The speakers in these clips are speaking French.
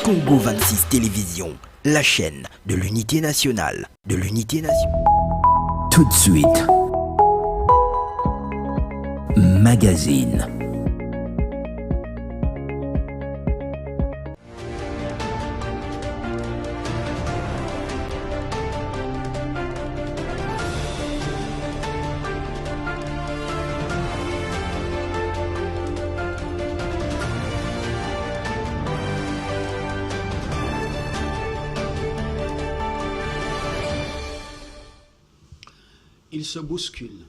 Congo 26 Télévision, la chaîne de l'unité nationale. Tout de suite, Magazine. Ils se bousculent,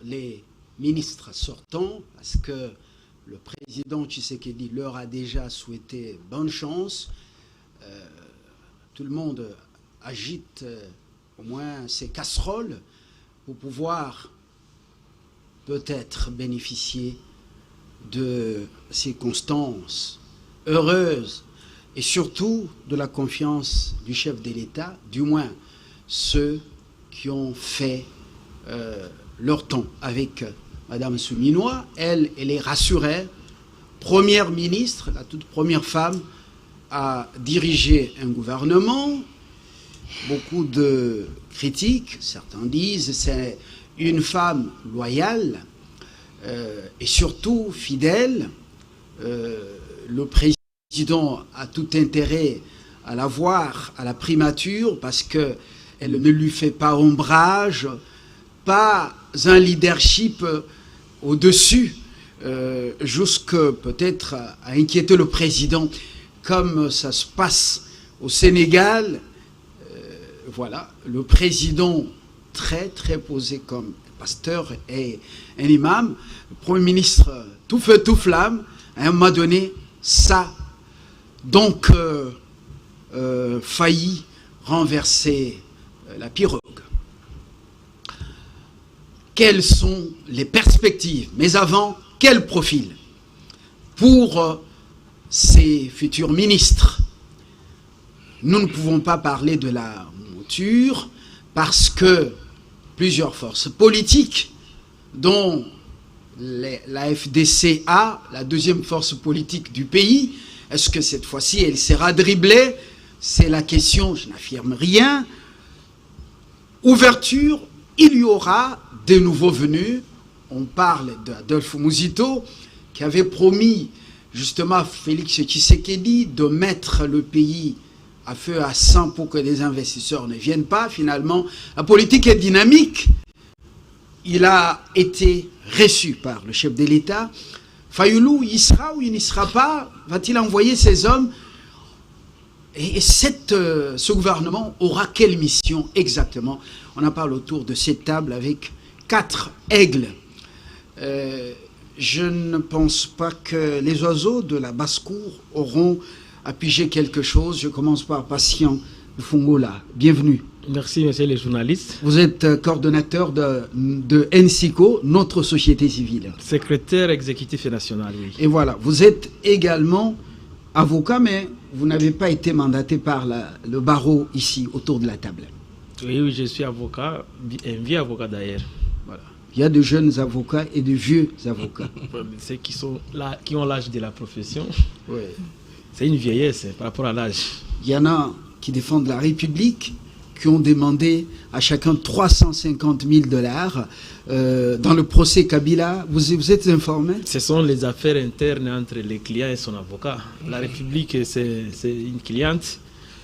les ministres sortants, parce que le président Tshisekedi leur a déjà souhaité bonne chance. Tout le monde agite au moins ses casseroles pour pouvoir peut-être bénéficier de circonstances heureuses et surtout de la confiance du chef de l'État, du moins ceux qui ont fait leur temps avec Madame Souminois. Elle est rassurée, première ministre, la toute première femme à diriger un gouvernement. Beaucoup de critiques, certains disent c'est une femme loyale et surtout fidèle. Le président a tout intérêt à la voir à la primature parce qu'elle ne lui fait pas ombrage, pas un leadership au-dessus, jusque peut-être à inquiéter le président, comme ça se passe au Sénégal. Voilà, le président très posé comme pasteur et un imam, le Premier ministre tout feu tout flamme, à un moment donné, ça donc failli renverser la pirogue. Quelles sont les perspectives? Mais avant, quel profil pour ces futurs ministres? Nous ne pouvons pas parler de la mouture parce que plusieurs forces politiques, dont la FDCA, la deuxième force politique du pays, est-ce que cette fois-ci elle sera dribblée? C'est la question, je n'affirme rien. Ouverture, il y aura des nouveaux venus. On parle d'Adolphe Muzito qui avait promis justement à Félix Tshisekedi de mettre le pays à feu à sang pour que les investisseurs ne viennent pas. Finalement, la politique est dynamique. Il a été reçu par le chef de l'État. Fayoulou, il sera ou il n'y sera pas? Va-t-il envoyer ses hommes? Et ce gouvernement aura quelle mission exactement? On en parle autour de cette table avec 4 aigles. Je ne pense pas que les oiseaux de la basse-cour auront à piger quelque chose. Je commence par Patient Fungola. Bienvenue. Merci, monsieur les journalistes. Vous êtes coordonnateur de NSICO, notre société civile. Secrétaire exécutif national, oui. Et voilà, vous êtes également avocat, mais vous n'avez pas été mandaté par le barreau ici, autour de la table. Oui, je suis avocat, un vieux avocat d'ailleurs. Voilà. Il y a de jeunes avocats et de vieux avocats. Ceux qui sont là, qui ont l'âge de la profession, oui. C'est une vieillesse par rapport à l'âge. Il y en a qui défendent la République, qui ont demandé à chacun 350 000 $. Dans le procès Kabila, vous êtes informé? Ce sont les affaires internes entre les clients et son avocat. La République, c'est une cliente.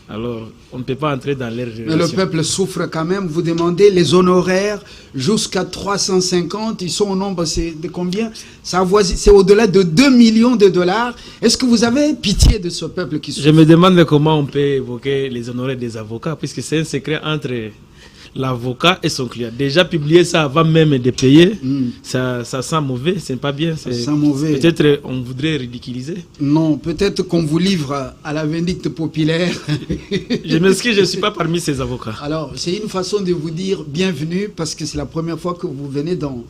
Alors, on ne peut pas entrer dans leurs relations. Mais le peuple souffre quand même. Vous demandez les honoraires jusqu'à 350. Ils sont au nombre de combien? C'est au-delà de 2 millions de $. Est-ce que vous avez pitié de ce peuple qui souffre? Je me demande comment on peut évoquer les honoraires des avocats, puisque c'est un secret entre l'avocat et son client. Déjà publier ça avant même de payer, ça sent mauvais, c'est pas bien. Ça sent mauvais. Peut-être on voudrait ridiculiser. Non, peut-être qu'on vous livre à la vindicte populaire. Je m'excuse, je ne suis pas parmi ces avocats. Alors, c'est une façon de vous dire bienvenue, parce que c'est la première fois que vous venez dans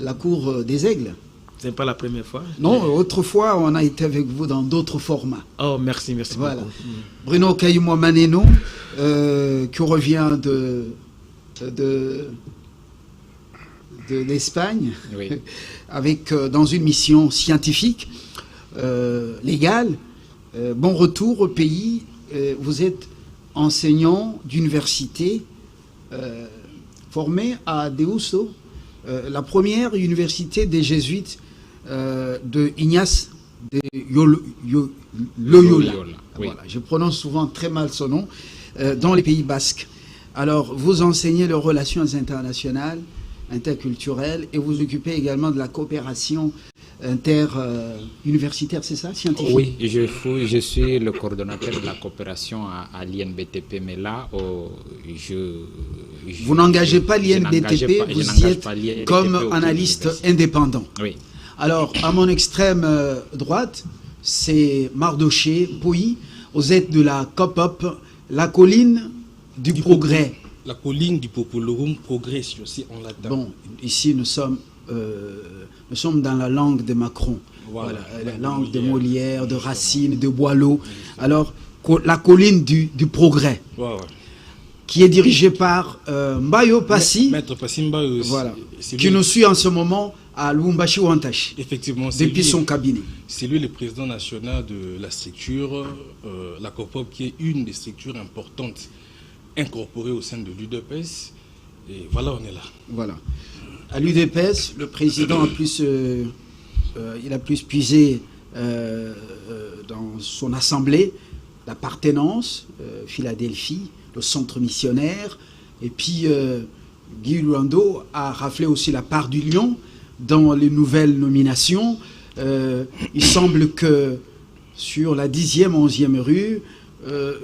la cour des aigles. Ce n'est pas la première fois. Non, autrefois, on a été avec vous dans d'autres formats. Oh, merci voilà. Beaucoup. Bruno Kayumwa Maneno, qui revient de l'Espagne, oui. avec dans une mission scientifique, légale, Bon retour au pays. Vous êtes enseignant d'université formé à Deusto, la première université des jésuites de Ignace de Loyola. Oui. Voilà, je prononce souvent très mal son nom, dans les Pays Basques. Alors, vous enseignez les relations internationales, interculturelles, et vous occupez également de la coopération inter-universitaire, c'est ça, scientifique? Oui, je suis le coordonnateur de la coopération à l'INBTP, mais là, vous n'engagez pas l'INBTP, vous y êtes comme analyste indépendant. Oui. Alors, à mon extrême droite, c'est Mardoché Pouy. Vous êtes de la COPOP, la colline du progrès. La colline du Populorum Progressio, c'est en latin. Bon, ici nous sommes dans la langue de Macron. Voilà, la langue de Molière, de Racine, de Boileau. Alors, la colline du progrès, qui est dirigée par Mbayo Passy, Maître Passy Mbayo, voilà, qui nous suit en ce moment à Lubumbashi Wantashi. Effectivement, depuis son cabinet. C'est lui le président national de la structure, la COPOP, qui est une des structures importantes incorporées au sein de l'UDPS. Et voilà, on est là. Voilà. À l'UDPS, le président a plus, il a plus puisé dans son assemblée d'appartenance, Philadelphie, le centre missionnaire, et puis Guy Luando a raflé aussi la part du lion dans les nouvelles nominations. Il semble que sur la 10e, 11e rue,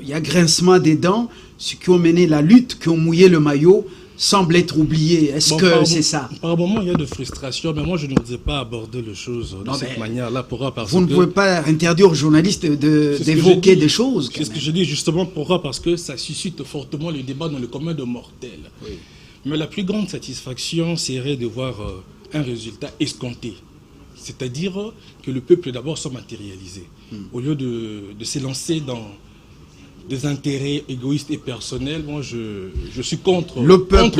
il y a grincement des dents. Ceux qui ont mené la lutte, qui ont mouillé le maillot, semblent être oubliés. Est-ce que c'est ça? Par moment, il y a de frustration, mais moi, je ne voudrais pas aborder les choses de cette manière-là. Vous ne pouvez pas interdire aux journalistes d'évoquer des choses. C'est ce que je dis justement. Pourquoi? Parce que ça suscite fortement le débat dans le commun de mortels. Oui. Mais la plus grande satisfaction serait de voir un résultat escompté. C'est-à-dire que le peuple d'abord soit matérialisé. Au lieu de s'élancer dans des intérêts égoïstes et personnels, moi je suis contre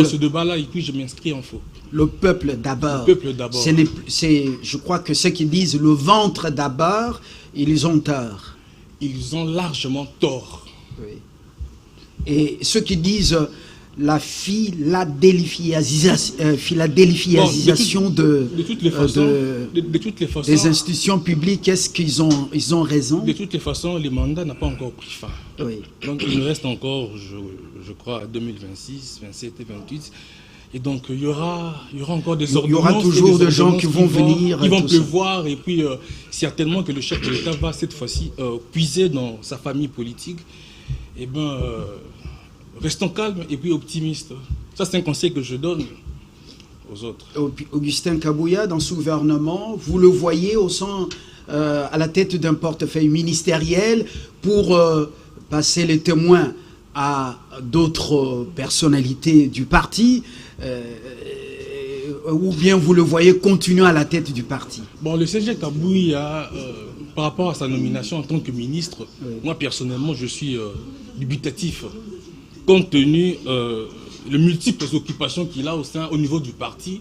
ce débat-là et puis je m'inscris en faux. Le peuple d'abord. Le peuple d'abord. Je crois que ceux qui disent le ventre d'abord, ils ont tort. Ils ont largement tort. Oui. Et ceux qui disent la philadélphiaisation de toutes les façons, des institutions publiques, est-ce qu'ils ont raison? De toutes les façons, le mandat n'a pas encore pris fin. Oui. Donc il nous reste encore, je crois, 2026, 27 et 28. Et donc il y aura encore des ordonnances. Il y aura toujours des gens qui vont venir. Qui vont pleuvoir. Et puis certainement que le chef de l'État va cette fois-ci puiser dans sa famille politique. Eh bien, restons calmes et puis optimistes. Ça, c'est un conseil que je donne aux autres. Augustin Kabouya, dans ce gouvernement, vous le voyez à la tête d'un portefeuille ministériel pour passer les témoins à d'autres personnalités du parti, ou bien vous le voyez continuer à la tête du parti? Bon, le CG Kabouya, par rapport à sa nomination en tant que ministre, moi personnellement, je suis dubitatif. Compte tenu les multiples occupations qu'il a au niveau du parti,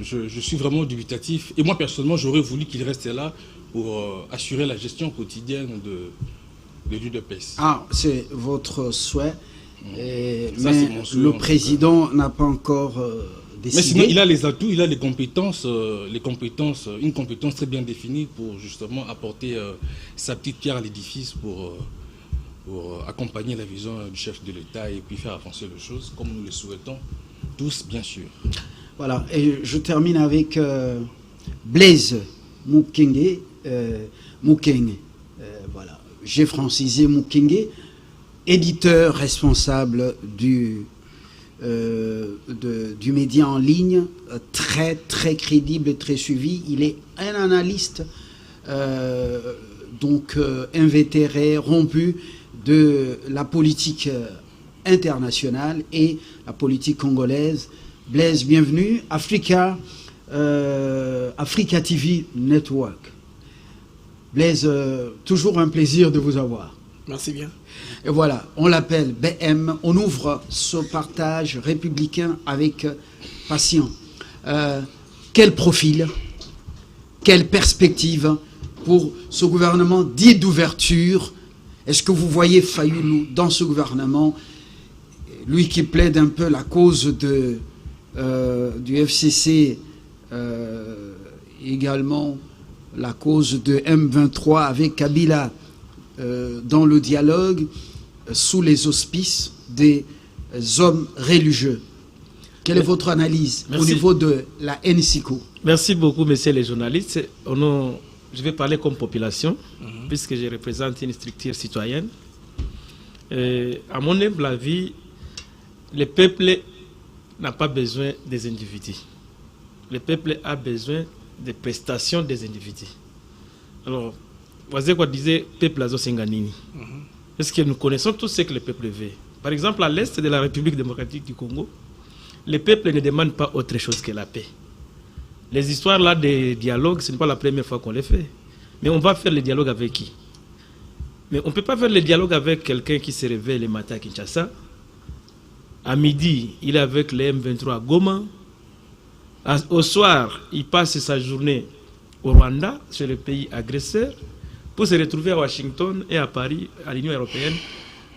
je suis vraiment dubitatif. Et moi, personnellement, j'aurais voulu qu'il reste là pour assurer la gestion quotidienne de l'UDPS. Ah, c'est votre souhait. Mais mon souhait, le président n'a pas encore décidé. Mais sinon, il a les atouts, il a les compétences, une compétence très bien définie pour justement apporter sa petite pierre à l'édifice pour accompagner la vision du chef de l'État et puis faire avancer les choses comme nous le souhaitons tous, bien sûr. Voilà, et je termine avec Blaise Mukenge. Voilà, j'ai francisé Mukenge, éditeur responsable du média en ligne, très très crédible et très suivi. Il est un analyste, donc invétéré, rompu de la politique internationale et la politique congolaise. Blaise, bienvenue. Africa TV Network. Blaise, toujours un plaisir de vous avoir. Merci bien. Et voilà, on l'appelle BM. On ouvre ce partage républicain avec passion. Quel profil, quelle perspective pour ce gouvernement dit d'ouverture? Est-ce que vous voyez Fayoulou dans ce gouvernement, lui qui plaide un peu la cause du FCC, également la cause de M23 avec Kabila dans le dialogue sous les auspices des hommes religieux? Quelle est votre analyse au niveau de la NSICO? Merci beaucoup, messieurs les journalistes. Je vais parler comme population, puisque je représente une structure citoyenne. À mon humble avis, le peuple n'a pas besoin des individus. Le peuple a besoin des prestations des individus. Alors, voici quoi disait peuple Azo Senganini. Parce que nous connaissons tous ce que le peuple veut. Par exemple, à l'est de la République démocratique du Congo, le peuple ne demande pas autre chose que la paix. Les histoires là des dialogues, ce n'est pas la première fois qu'on les fait. Mais on va faire le dialogue avec qui? Mais on ne peut pas faire le dialogue avec quelqu'un qui se réveille le matin à Kinshasa. À midi, il est avec les M23 à Goma. Au soir, il passe sa journée au Rwanda, sur le pays agresseur, pour se retrouver à Washington et à Paris, à l'Union européenne,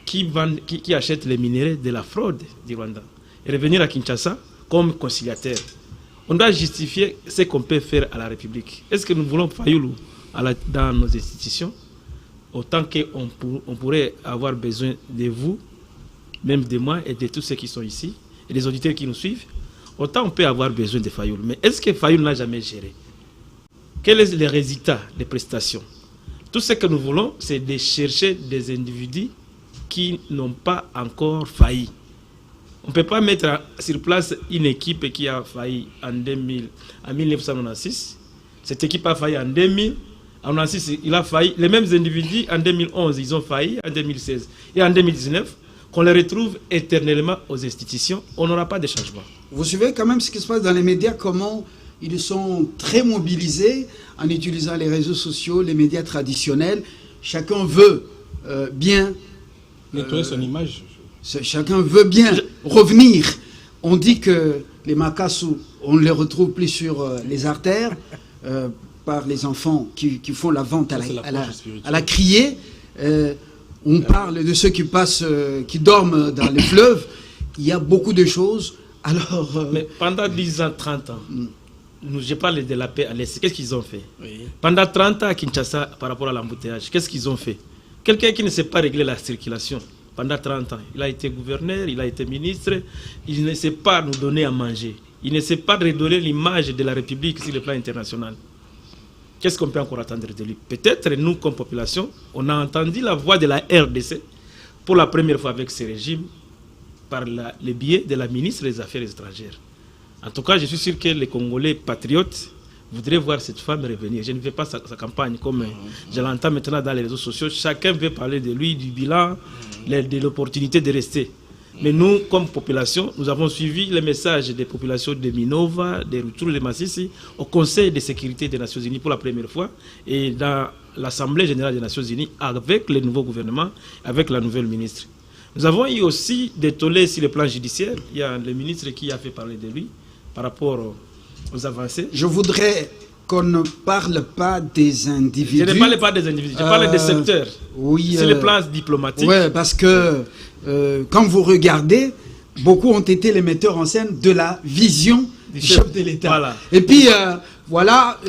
qui achète les minéraux de la fraude du Rwanda. Et revenir à Kinshasa comme conciliateur. On doit justifier ce qu'on peut faire à la République. Est-ce que nous voulons Fayoulou dans nos institutions? Autant qu'on pourrait avoir besoin de vous, même de moi et de tous ceux qui sont ici, et des auditeurs qui nous suivent, autant on peut avoir besoin de Fayoulou. Mais est-ce que Fayoulou n'a jamais géré? Quels sont les résultats des prestations? Tout ce que nous voulons, c'est de chercher des individus qui n'ont pas encore failli. On ne peut pas mettre sur place une équipe qui a failli en 1996. Cette équipe a failli en 2000. En 1996, il a failli. Les mêmes individus, en 2011, ils ont failli, en 2016. Et en 2019, qu'on les retrouve éternellement aux institutions, on n'aura pas de changement. Vous suivez quand même ce qui se passe dans les médias, comment ils sont très mobilisés en utilisant les réseaux sociaux, les médias traditionnels. Chacun veut bien... nettoyer son image. Chacun veut bien revenir. On dit que les Makassou, on ne les retrouve plus sur les artères par les enfants qui font la vente à la criée. On parle de ceux qui passent, qui dorment dans les fleuves. Il y a beaucoup de choses. Alors, mais pendant 10 ans, 30 ans, je parle de la paix à l'Est. Qu'est-ce qu'ils ont fait? Pendant 30 ans à Kinshasa, par rapport à l'embouteillage, qu'est-ce qu'ils ont fait? Quelqu'un qui ne sait pas régler la circulation, pendant 30 ans, il a été gouverneur, il a été ministre, il ne sait pas nous donner à manger. Il ne sait pas redonner l'image de la République sur le plan international. Qu'est-ce qu'on peut encore attendre de lui? Peut-être nous, comme population, on a entendu la voix de la RDC pour la première fois avec ce régime par le biais de la ministre des Affaires étrangères. En tout cas, je suis sûr que les Congolais patriotes voudraient voir cette femme revenir. Je ne fais pas sa campagne comme je l'entends maintenant dans les réseaux sociaux. Chacun veut parler de lui, du bilan, de l'opportunité de rester. Mais nous, comme population, nous avons suivi les messages des populations de Minova, de Rutshuru, de Masisi, au Conseil de sécurité des Nations Unies pour la première fois et dans l'Assemblée générale des Nations Unies avec le nouveau gouvernement, avec la nouvelle ministre. Nous avons eu aussi des tollés sur le plan judiciaire. Il y a le ministre qui a fait parler de lui par rapport aux avancées. Je voudrais qu'on ne parle pas des individus. Je ne parle pas des individus, je parle des secteurs. Oui, c'est le plan diplomatique. Oui, parce que quand vous regardez, beaucoup ont été les metteurs en scène de la vision du chef de l'État. Voilà. Et puis, voilà...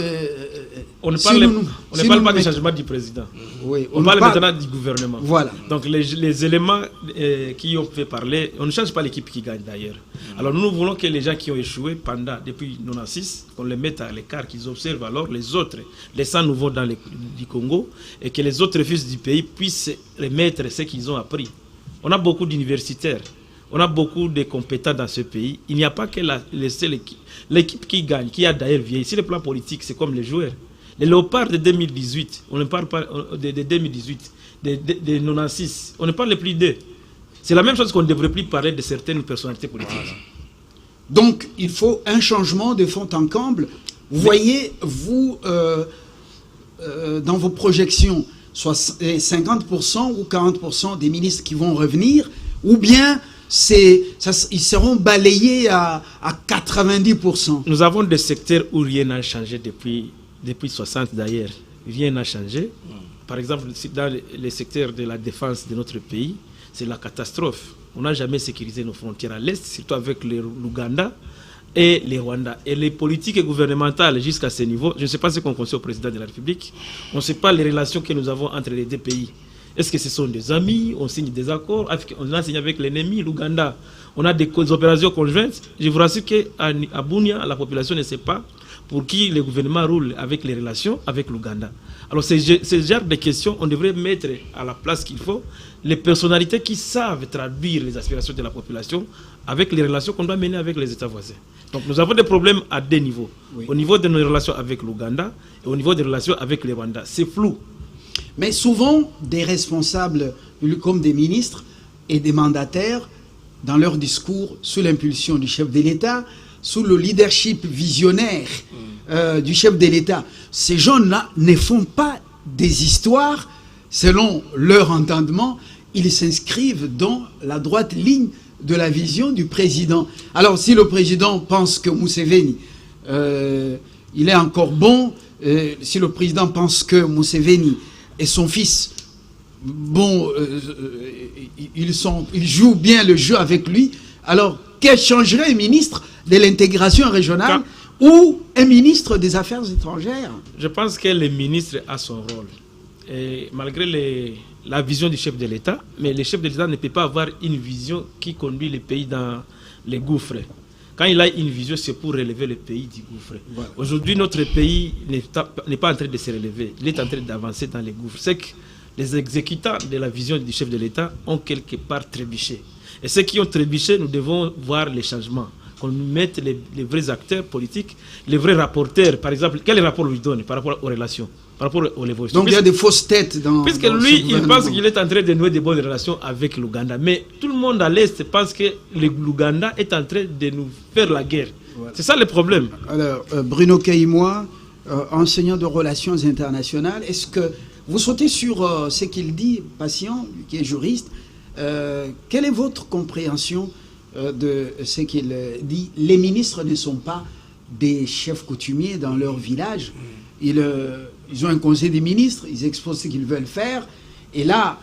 on ne parle pas du changement du président. Oui, on parle maintenant du gouvernement. Voilà. Donc les éléments qui ont fait parler, on ne change pas l'équipe qui gagne d'ailleurs. Alors nous voulons que les gens qui ont échoué depuis 1996, qu'on les mette à l'écart, qu'ils observent alors les autres, les 100 nouveaux du Congo, et que les autres fils du pays puissent remettre ce qu'ils ont appris. On a beaucoup d'universitaires, on a beaucoup de compétents dans ce pays. Il n'y a pas que l'équipe qui gagne, qui a d'ailleurs vieilli. Sur le plan politique, c'est comme les joueurs. Les Léopards de 2018, on ne parle pas de 2018, de 96, on ne parle plus d'eux. C'est la même chose qu'on ne devrait plus parler de certaines personnalités politiques. Voilà. Donc, il faut un changement de fond en comble. Vous voyez, vous, dans vos projections, soit 50% ou 40% des ministres qui vont revenir, ou bien ils seront balayés à 90%. Nous avons des secteurs où rien n'a changé depuis 60 d'ailleurs. rien n'a changé. Par exemple, dans les secteurs de la défense de notre pays, c'est la catastrophe. On n'a jamais sécurisé nos frontières à l'Est, surtout avec l'Ouganda et les Rwandais. Et les politiques gouvernementales jusqu'à ce niveau, je ne sais pas ce qu'on conseille au président de la République, on ne sait pas les relations que nous avons entre les deux pays. Est-ce que ce sont des amis? On signe des accords? On a signé avec l'ennemi, l'Ouganda. On a des opérations conjointes. Je vous rassure qu'à Bunia, la population ne sait pas pour qui le gouvernement roule avec les relations avec l'Ouganda. Alors, ce genre de questions, on devrait mettre à la place qu'il faut les personnalités qui savent traduire les aspirations de la population avec les relations qu'on doit mener avec les États voisins. Donc, nous avons des problèmes à deux niveaux. Oui. Au niveau de nos relations avec l'Ouganda et au niveau des relations avec les Rwandais. C'est flou. Mais souvent, des responsables, comme des ministres et des mandataires, dans leur discours, sous l'impulsion du chef de l'État, sous le leadership visionnaire du chef de l'État, ces gens-là ne font pas des histoires selon leur entendement, ils s'inscrivent dans la droite ligne de la vision du président. Alors, si le président pense que Museveni, il est encore bon, si le président pense que Museveni et son fils, bon, ils jouent bien le jeu avec lui, alors quel changerait un ministre de l'intégration régionale ou un ministre des Affaires étrangères? Je pense que le ministre a son rôle. Et malgré la vision du chef de l'État, mais le chef de l'État ne peut pas avoir une vision qui conduit le pays dans les gouffres. Quand il a une vision, c'est pour relever le pays du gouffre. Ouais. Aujourd'hui, notre pays n'est pas en train de se relever. Il est en train d'avancer dans les gouffres. C'est que les exécutants de la vision du chef de l'État ont quelque part trébuché. Et ceux qui ont trébuché, nous devons voir les changements. Qu'on mette les vrais acteurs politiques, les vrais rapporteurs. Par exemple, quel rapport lui donne par rapport aux relations, par rapport aux évolutions? Donc il y a des fausses têtes dans... Puisque lui, il pense qu'il est en train de nouer de bonnes relations avec l'Ouganda. Mais tout le monde à l'Est pense que l'Ouganda est en train de nous faire la guerre. Voilà. C'est ça le problème. Alors, Bruno Kaïmoa, enseignant de relations internationales, est-ce que vous sautez sur ce qu'il dit, patient, qui est juriste, quelle est votre compréhension de ce qu'il dit? Les ministres ne sont pas des chefs coutumiers dans leur village. Ils ont un conseil des ministres, ils exposent ce qu'ils veulent faire. Et là,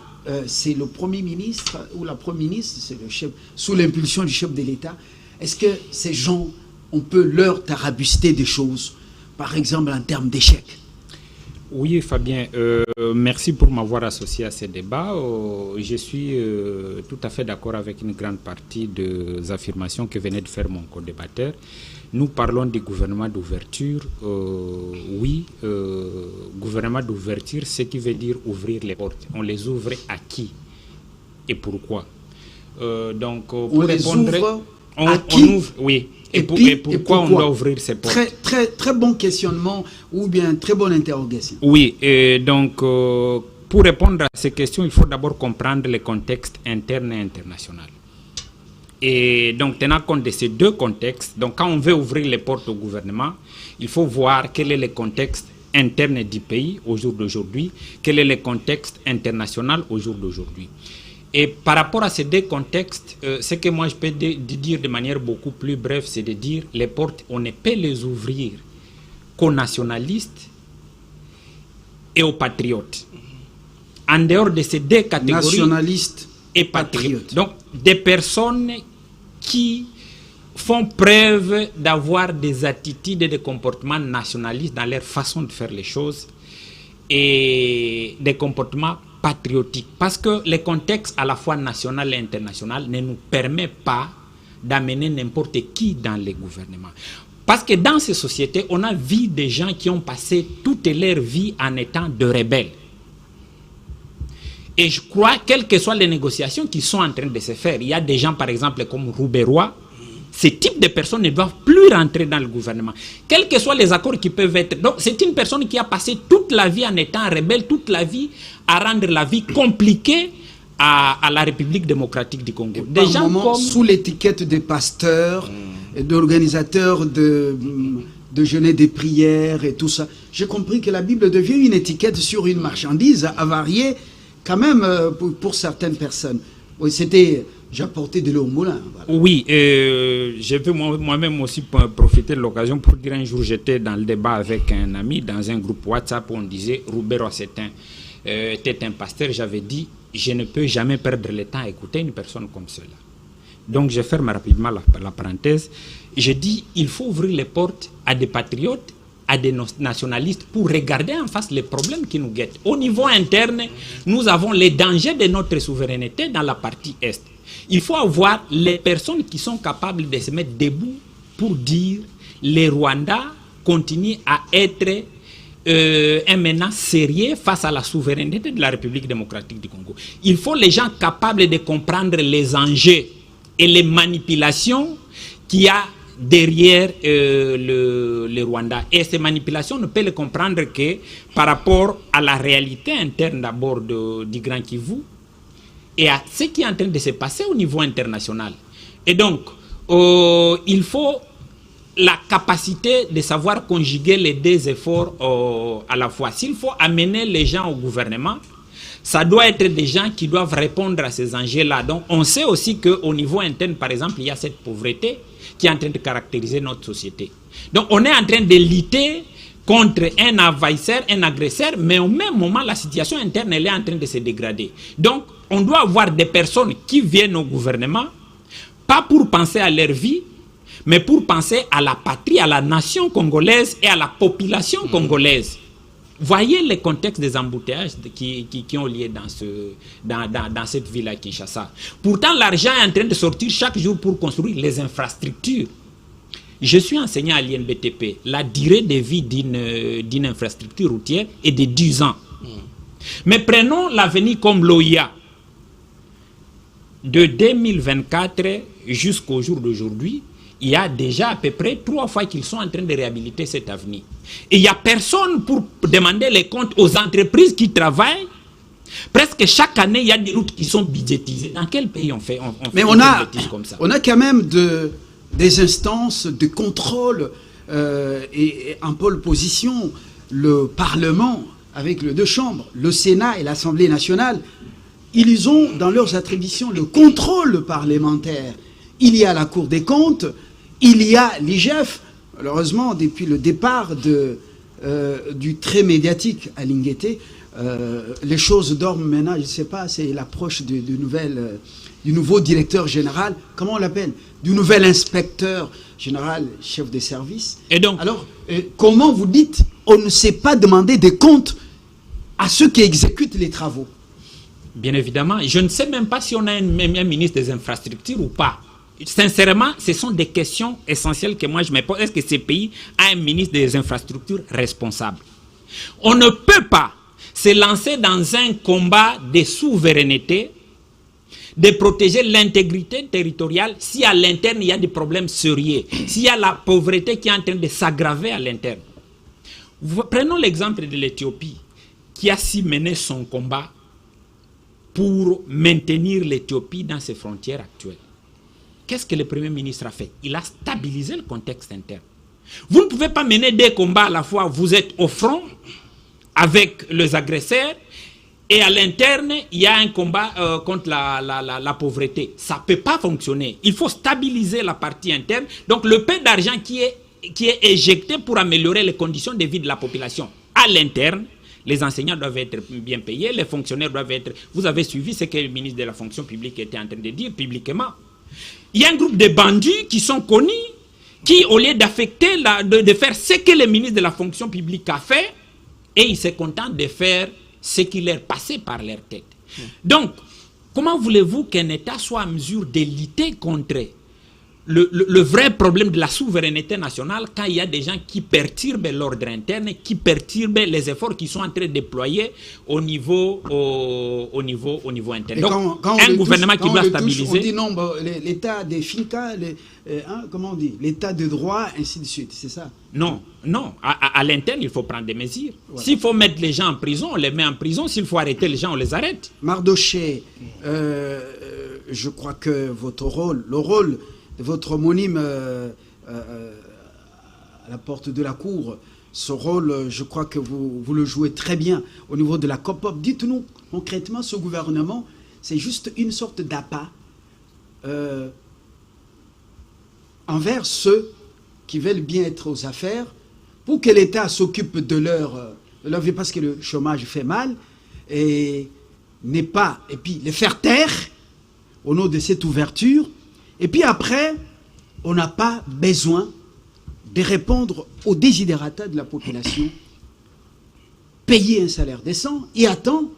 c'est le Premier ministre ou la Première ministre, c'est le chef, sous l'impulsion du chef de l'État. Est-ce que ces gens, on peut leur tarabuster des choses, par exemple en termes d'échecs? Oui, Fabien, merci pour m'avoir associé à ce débat. Je suis tout à fait d'accord avec une grande partie des affirmations que venait de faire mon co-débatteur. Nous parlons du gouvernement d'ouverture. Oui, gouvernement d'ouverture, ce qui veut dire ouvrir les portes. On les ouvre à qui et pourquoi? Donc, pour on répondre, les ouvre à qui? on ouvre, oui. Et pourquoi on doit ouvrir ces portes? Très bon questionnement ou bien très bonne interrogation. Oui, et donc pour répondre à ces questions, il faut d'abord comprendre le contexte interne et international. Et donc tenant compte de ces deux contextes, donc quand on veut ouvrir les portes au gouvernement, il faut voir quel est le contexte interne du pays au jour d'aujourd'hui, quel est le contexte international au jour d'aujourd'hui. Et par rapport à ces deux contextes, ce que moi je peux dire de manière beaucoup plus brève, c'est de dire les portes, on ne peut les ouvrir qu'aux nationalistes et aux patriotes. En dehors de ces deux catégories, nationalistes et patriotes. Donc des personnes qui font preuve d'avoir des attitudes et des comportements nationalistes dans leur façon de faire les choses et des comportements patriotique, parce que le contexte à la fois national et international ne nous permet pas d'amener n'importe qui dans les gouvernements. Parce que dans ces sociétés, on a vu des gens qui ont passé toute leur vie en étant de rebelles. Et je crois, quelles que soient les négociations qui sont en train de se faire, il y a des gens, par exemple, comme Rouberois, ce type de personnes ne doivent plus rentrer dans le gouvernement. Quels que soient les accords qui peuvent être... Donc, c'est une personne qui a passé toute la vie en étant rebelle, toute la vie à rendre la vie compliquée à la République démocratique du Congo. Des gens comme... Sous l'étiquette des pasteurs, d'organisateurs de jeûner des prières et tout ça, j'ai compris que la Bible devient une étiquette sur une marchandise avariée quand même pour certaines personnes. Oui, c'était j'apportais de l'eau au moulin. Voilà. Oui, je veux moi-même aussi profiter de l'occasion pour dire un jour, j'étais dans le débat avec un ami dans un groupe WhatsApp où on disait Roubert Rossetin était un pasteur. J'avais dit, je ne peux jamais perdre le temps à écouter une personne comme cela. Donc je ferme rapidement la parenthèse. Je dis, il faut ouvrir les portes à des patriotes, à des nationalistes pour regarder en face les problèmes qui nous guettent. Au niveau interne, nous avons les dangers de notre souveraineté dans la partie Est. Il faut avoir les personnes qui sont capables de se mettre debout pour dire les Rwandais continuent à être un menace sérieux face à la souveraineté de la République démocratique du Congo. Il faut les gens capables de comprendre les enjeux et les manipulations qu'il y a derrière le Rwanda. Et ces manipulations, on ne peut les comprendre que par rapport à la réalité interne d'abord du Grand Kivu et à ce qui est en train de se passer au niveau international. Et donc, il faut la capacité de savoir conjuguer les deux efforts à la fois. S'il faut amener les gens au gouvernement, ça doit être des gens qui doivent répondre à ces enjeux-là. Donc, on sait aussi qu'au niveau interne, par exemple, il y a cette pauvreté qui est en train de caractériser notre société. Donc, on est en train de lutter contre un envahisseur, un agresseur, mais au même moment, la situation interne, elle est en train de se dégrader. Donc, on doit avoir des personnes qui viennent au gouvernement, pas pour penser à leur vie, mais pour penser à la patrie, à la nation congolaise et à la population congolaise. Voyez les contextes des embouteillages qui ont lieu dans cette ville à Kinshasa. Pourtant, l'argent est en train de sortir chaque jour pour construire les infrastructures. Je suis enseignant à l'INBTP. La durée de vie d'une infrastructure routière est de 10 ans. Mais prenons l'avenir comme l'OIA. De 2024 jusqu'au jour d'aujourd'hui, il y a déjà à peu près 3 fois qu'ils sont en train de réhabiliter cet avenir. Et il n'y a personne pour demander les comptes aux entreprises qui travaillent. Presque chaque année, il y a des routes qui sont budgétisées. Dans quel pays on fait Mais on a quand même des instances de contrôle et en pole position, le Parlement avec les 2 chambres, le Sénat et l'Assemblée nationale. Ils ont dans leurs attributions le contrôle parlementaire. Il y a la Cour des comptes, il y a l'IGF. Malheureusement, depuis le départ du très médiatique à Lingueté, les choses dorment maintenant. Je ne sais pas, c'est l'approche du nouveau directeur général, comment on l'appelle, du nouvel inspecteur général, chef de service. Et donc, alors, comment vous dites, on ne sait pas demander des comptes à ceux qui exécutent les travaux? Bien évidemment, je ne sais même pas si on a un ministre des infrastructures ou pas. Sincèrement, ce sont des questions essentielles que moi je me pose. Est-ce que ce pays a un ministre des infrastructures responsable? On ne peut pas se lancer dans un combat de souveraineté, de protéger l'intégrité territoriale si à l'interne il y a des problèmes sérieux, s'il y a la pauvreté qui est en train de s'aggraver à l'interne. Prenons l'exemple de l'Éthiopie qui a si mené son combat pour maintenir l'Éthiopie dans ses frontières actuelles. Qu'est-ce que le Premier ministre a fait? Il a stabilisé le contexte interne. Vous ne pouvez pas mener 2 combats à la fois. Vous êtes au front avec les agresseurs et à l'interne, il y a un combat contre la pauvreté. Ça ne peut pas fonctionner. Il faut stabiliser la partie interne. Donc le peu d'argent qui est éjecté pour améliorer les conditions de vie de la population à l'interne, les enseignants doivent être bien payés, les fonctionnaires doivent être... Vous avez suivi ce que le ministre de la fonction publique était en train de dire publiquement. Il y a un groupe de bandits qui sont connus, qui au lieu d'affecter, de faire ce que le ministre de la fonction publique a fait, et ils se contentent de faire ce qui leur passait par leur tête. Donc, comment voulez-vous qu'un État soit en mesure de lutter contre le vrai problème de la souveraineté nationale quand il y a des gens qui perturbent l'ordre interne, qui perturbent les efforts qui sont en train de déployer au niveau interne. Donc, quand un gouvernement qui doit stabiliser... On dit non, l'état des FINCA, comment on dit, l'état de droit, ainsi de suite, c'est ça? Non, non. À l'interne, il faut prendre des mesures. Voilà. S'il faut mettre les gens en prison, on les met en prison. S'il faut arrêter les gens, on les arrête. Mardoché, je crois que votre rôle, le rôle de votre homonyme à la porte de la cour, ce rôle, je crois que vous le jouez très bien au niveau de la COPOP. Dites-nous concrètement, ce gouvernement, c'est juste une sorte d'appât envers ceux qui veulent bien être aux affaires, pour que l'État s'occupe de leur vie, parce que le chômage fait mal, et puis les faire taire au nom de cette ouverture, et puis après, on n'a pas besoin de répondre aux desiderata de la population, payer un salaire décent, et attendre,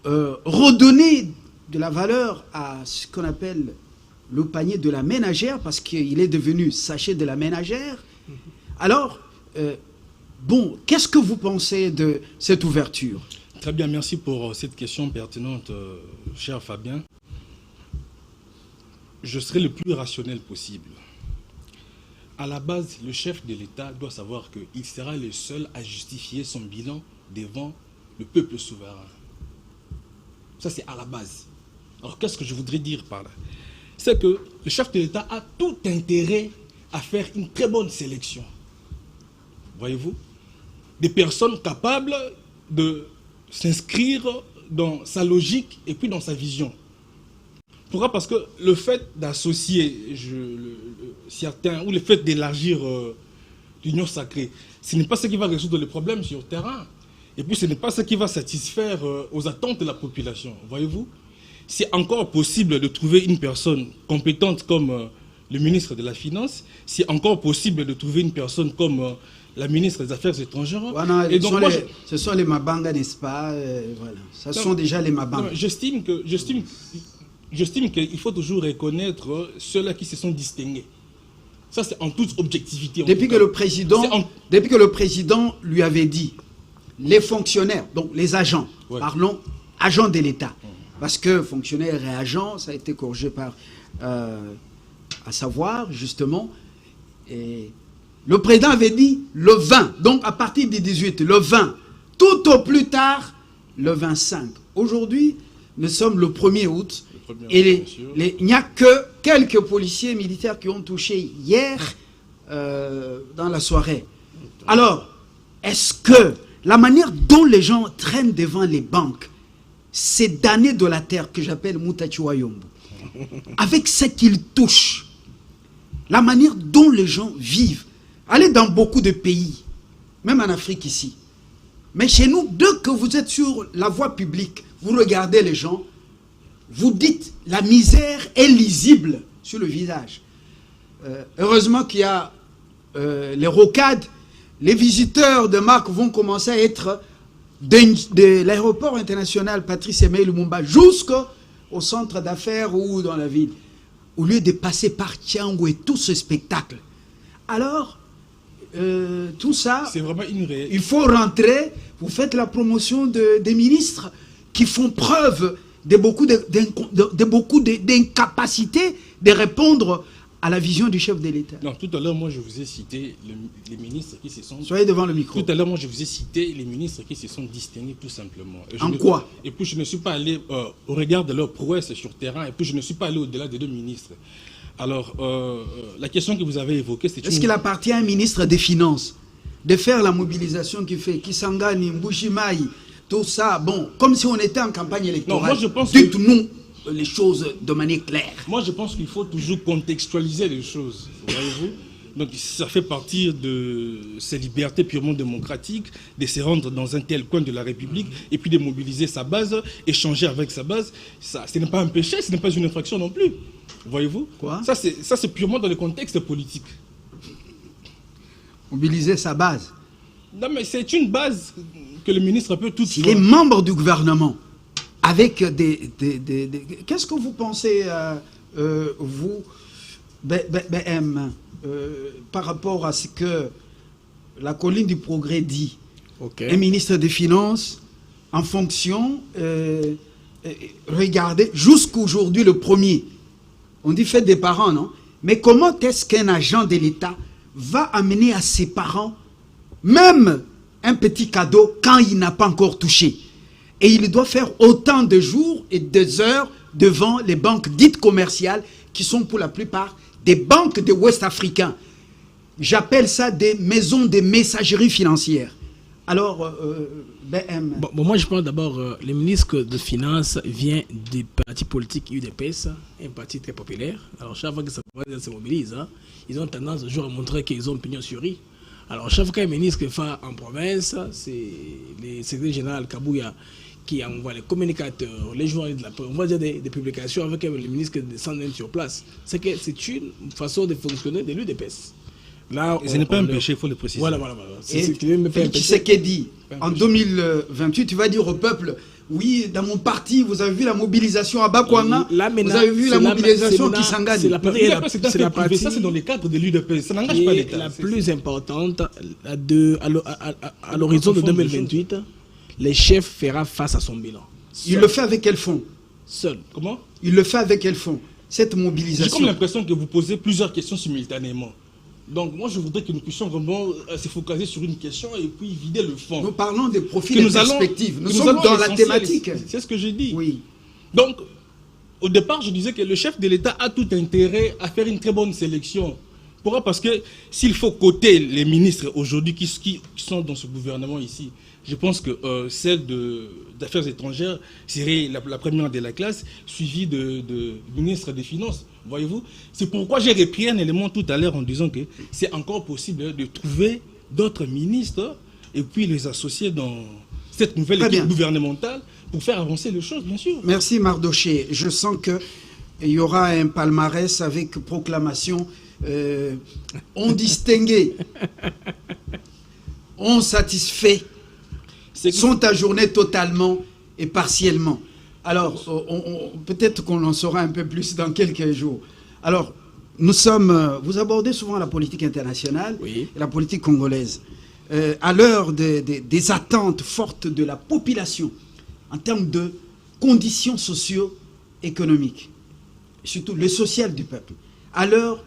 redonner de la valeur à ce qu'on appelle le panier de la ménagère, parce qu'il est devenu sachet de la ménagère. Alors, bon, qu'est-ce que vous pensez de cette ouverture? Très bien, merci pour cette question pertinente, cher Fabien. Je serai le plus rationnel possible. À la base, le chef de l'État doit savoir qu'il sera le seul à justifier son bilan devant le peuple souverain. Ça, c'est à la base. Alors, qu'est-ce que je voudrais dire par là? C'est que le chef de l'État a tout intérêt à faire une très bonne sélection. Voyez-vous? Des personnes capables de s'inscrire dans sa logique et puis dans sa vision. Pourquoi? Parce que le fait d'associer certains, ou le fait d'élargir l'union sacrée, ce n'est pas ce qui va résoudre les problèmes sur le terrain. Et puis ce n'est pas ce qui va satisfaire aux attentes de la population. Voyez-vous? C'est encore possible de trouver une personne compétente comme le ministre de la Finance. C'est encore possible de trouver une personne comme la ministre des Affaires étrangères. Voilà, et donc, ce sont les Mabanga, n'est-ce pas? Voilà. Ce sont déjà les Mabanga. J'estime qu'il faut toujours reconnaître ceux-là qui se sont distingués. Ça, c'est en toute objectivité. Depuis que le président lui avait dit, les fonctionnaires, donc les agents, ouais. Parlons agents de l'État, parce que fonctionnaires et agents, ça a été corrigé par, à savoir, justement, et le président avait dit le 20, donc à partir du 18, le 20, tout au plus tard, le 25. Aujourd'hui, nous sommes le 1er août, et il n'y a que quelques policiers militaires qui ont touché hier dans la soirée. Alors, est-ce que la manière dont les gens traînent devant les banques, ces damnés de la terre que j'appelle Moutachiwayombo, avec ce qu'ils touchent, la manière dont les gens vivent, allez dans beaucoup de pays, même en Afrique ici, mais chez nous, dès que vous êtes sur la voie publique, vous regardez les gens, vous dites la misère est lisible sur le visage. Heureusement qu'il y a les rocades. Les visiteurs de marque vont commencer à être de l'aéroport international Patrice Emery Lumumba jusqu'au centre d'affaires ou dans la ville, au lieu de passer par Tiango et tout ce spectacle. Alors, tout ça, c'est vraiment une réalité. Il faut rentrer, vous faites la promotion des ministres qui font preuve de beaucoup d'incapacité de répondre à la vision du chef de l'État. Non, tout à l'heure, moi, je vous ai cité les ministres qui se sont... Soyez devant le micro. Tout à l'heure, moi, je vous ai cité les ministres qui se sont distingués, tout simplement. Quoi? Et puis, je ne suis pas allé au regard de leur prouesse sur terrain, et puis je ne suis pas allé au-delà des deux ministres. Alors, la question que vous avez évoquée, c'est... Est-ce qu'il appartient à un ministre des Finances de faire la mobilisation qu'il fait, Kisangani, Mbujimaï, tout ça, bon, comme si on était en campagne électorale? Non, moi, je pense dites-nous les choses de manière claire. Moi, je pense qu'il faut toujours contextualiser les choses, voyez-vous. Donc, ça fait partie de ces libertés purement démocratiques, de se rendre dans un tel coin de la République, et puis de mobiliser sa base, échanger avec sa base. Ça, ce n'est pas un péché, ce n'est pas une infraction non plus, voyez-vous. Quoi? Ça, c'est purement dans le contexte politique. Mobiliser sa base? Non, mais c'est une base que le ministre peut tout... S'il est membre du gouvernement, avec des qu'est-ce que vous pensez, vous, BM, par rapport à ce que la colline du progrès dit? Un ministre des Finances, en fonction, regardez, jusqu'aujourd'hui le premier, on dit fête des parents, non? Mais comment est-ce qu'un agent de l'État va amener à ses parents même un petit cadeau quand il n'a pas encore touché? Et il doit faire autant de jours et de heures devant les banques dites commerciales qui sont pour la plupart des banques de Ouest africains. J'appelle ça des maisons de messagerie financière. Alors, BM. Bon, moi je pense d'abord, le ministre de Finances vient du parti politique UDPS, un parti très populaire. Alors chaque fois que ça se mobilise, hein, ils ont tendance toujours à montrer qu'ils ont pignon sur rue. Alors chaque fois qu'un ministre fait en province, c'est le secrétaire général Kabouya qui envoie les communicateurs, les journalistes de la presse, on va dire des publications avec le ministre descend sur place. C'est une façon de fonctionner de l'UDPS. Là, ce n'est pas un péché, il faut le préciser. Voilà. Et Tshisekedi, en 2028, tu vas dire au peuple, oui, dans mon parti, vous avez vu la mobilisation à Bakwanga, vous avez vu la mobilisation qui s'engage. C'est la partie, ça c'est dans les cadres de l'UDP, ça n'engage pas l'État. La plus importante, à l'horizon de 2028, le chef fera face à son bilan. Il le fait avec quel fonds? Seul. Comment? Il le fait avec quel fonds? Cette mobilisation. J'ai comme l'impression que vous posez plusieurs questions simultanément. Donc moi je voudrais que nous puissions vraiment se focaliser sur une question et puis vider le fond. Nous parlons des profils et des perspectives. Nous sommes dans la thématique. C'est ce que j'ai dit. Oui. Donc au départ je disais que le chef de l'État a tout intérêt à faire une très bonne sélection. Pourquoi? Parce que s'il faut coter les ministres aujourd'hui qui sont dans ce gouvernement ici, je pense que celle d'affaires étrangères serait la première de la classe, suivie de ministre des Finances. Voyez-vous? C'est pourquoi j'ai repris un élément tout à l'heure en disant que c'est encore possible de trouver d'autres ministres et puis les associer dans cette nouvelle équipe gouvernementale pour faire avancer les choses, bien sûr. Merci Mardoché. Je sens qu'il y aura un palmarès avec proclamation on distingué, on satisfait, sont ajournés totalement et partiellement. Alors, peut-être qu'on en saura un peu plus dans quelques jours. Alors, vous abordez souvent la politique internationale et la politique congolaise. À l'heure des attentes fortes de la population en termes de conditions socio-économiques, surtout le social du peuple, à l'heure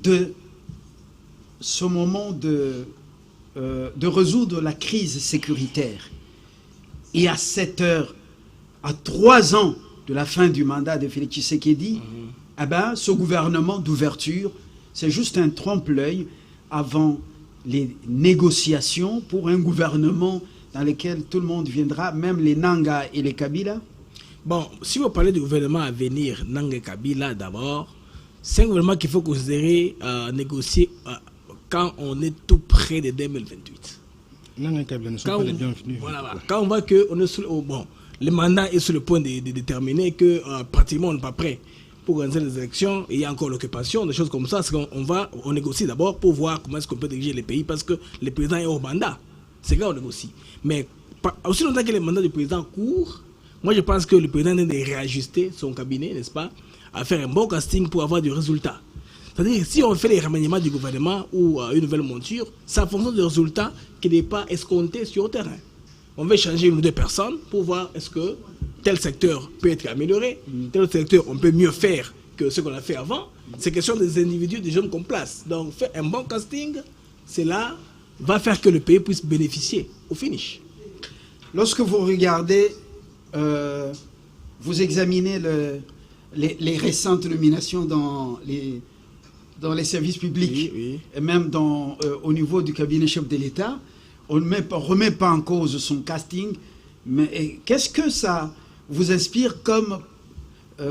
de ce moment de résoudre la crise sécuritaire, et à 7 heures, à 3 ans de la fin du mandat de Félix Tshisekedi, eh ben, ce gouvernement d'ouverture, c'est juste un trompe-l'œil avant les négociations pour un gouvernement dans lequel tout le monde viendra, même les Nanga et les Kabila. Bon, si vous parlez du gouvernement à venir, Nanga et Kabila d'abord, c'est un gouvernement qu'il faut considérer négocier quand on est tout près de 2028. Nanga et Kabila ne sont pas les bienvenus. Voilà. Quand on voit que le mandat est sur le point de déterminer que pratiquement on n'est pas prêt pour organiser les élections, et il y a encore l'occupation, des choses comme ça, c'est on négocie d'abord pour voir comment est-ce qu'on peut diriger les pays, parce que le président est au mandat. C'est là qu'on négocie. Mais aussi longtemps que le mandat du président court, moi je pense que le président doit réajuster son cabinet, n'est-ce pas, à faire un bon casting pour avoir du résultat. C'est-à-dire, si on fait les remaniements du gouvernement ou une nouvelle monture, ça fonctionne du résultat qui n'est pas escompté sur le terrain. On veut changer une ou deux personnes pour voir est-ce que tel secteur peut être amélioré, tel secteur on peut mieux faire que ce qu'on a fait avant. C'est question des individus, des jeunes qu'on place. Donc faire un bon casting, cela va faire que le pays puisse bénéficier au finish. Lorsque vous regardez, vous examinez les récentes nominations dans les services publics, et même au niveau du cabinet chef de l'État, on ne remet pas en cause son casting, mais qu'est-ce que ça vous inspire comme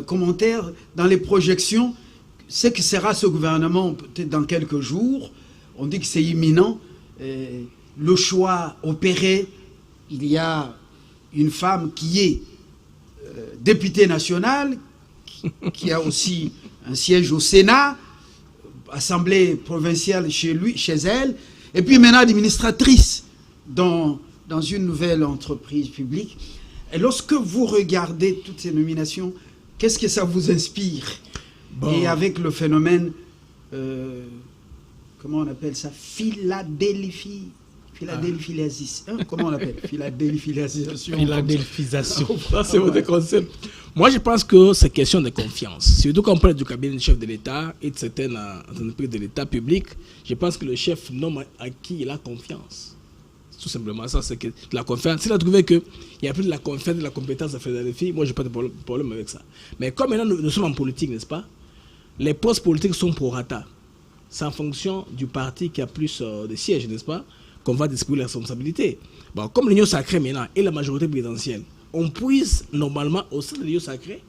commentaire dans les projections? C'est que sera ce gouvernement peut-être dans quelques jours, on dit que c'est imminent, le choix opéré, il y a une femme qui est députée nationale, qui a aussi un siège au Sénat, assemblée provinciale chez elle, et puis maintenant administratrice dans une nouvelle entreprise publique. Et lorsque vous regardez toutes ces nominations, qu'est-ce que ça vous inspire? Et avec le phénomène, comment on appelle ça, comment on appelle Philadelphisation. Ça, c'est votre concept. Moi, je pense que c'est question de confiance. Surtout quand on parle du cabinet du chef de l'État et de certaines entreprises de l'État public, je pense que le chef nomme à qui il a confiance. Tout simplement, ça, c'est que la confiance. S'il a trouvé qu'il n'y a plus de la confiance, de la compétence à Philadelphie, moi, je n'ai pas de problème avec ça. Mais comme maintenant, nous sommes en politique, n'est-ce pas? Les postes politiques sont pro rata. C'est en fonction du parti qui a plus de sièges, n'est-ce pas? qu'on va distribuer les responsabilités. Bon, comme l'Union sacrée maintenant et la majorité présidentielle, on puisse normalement au sein de l'Union sacrée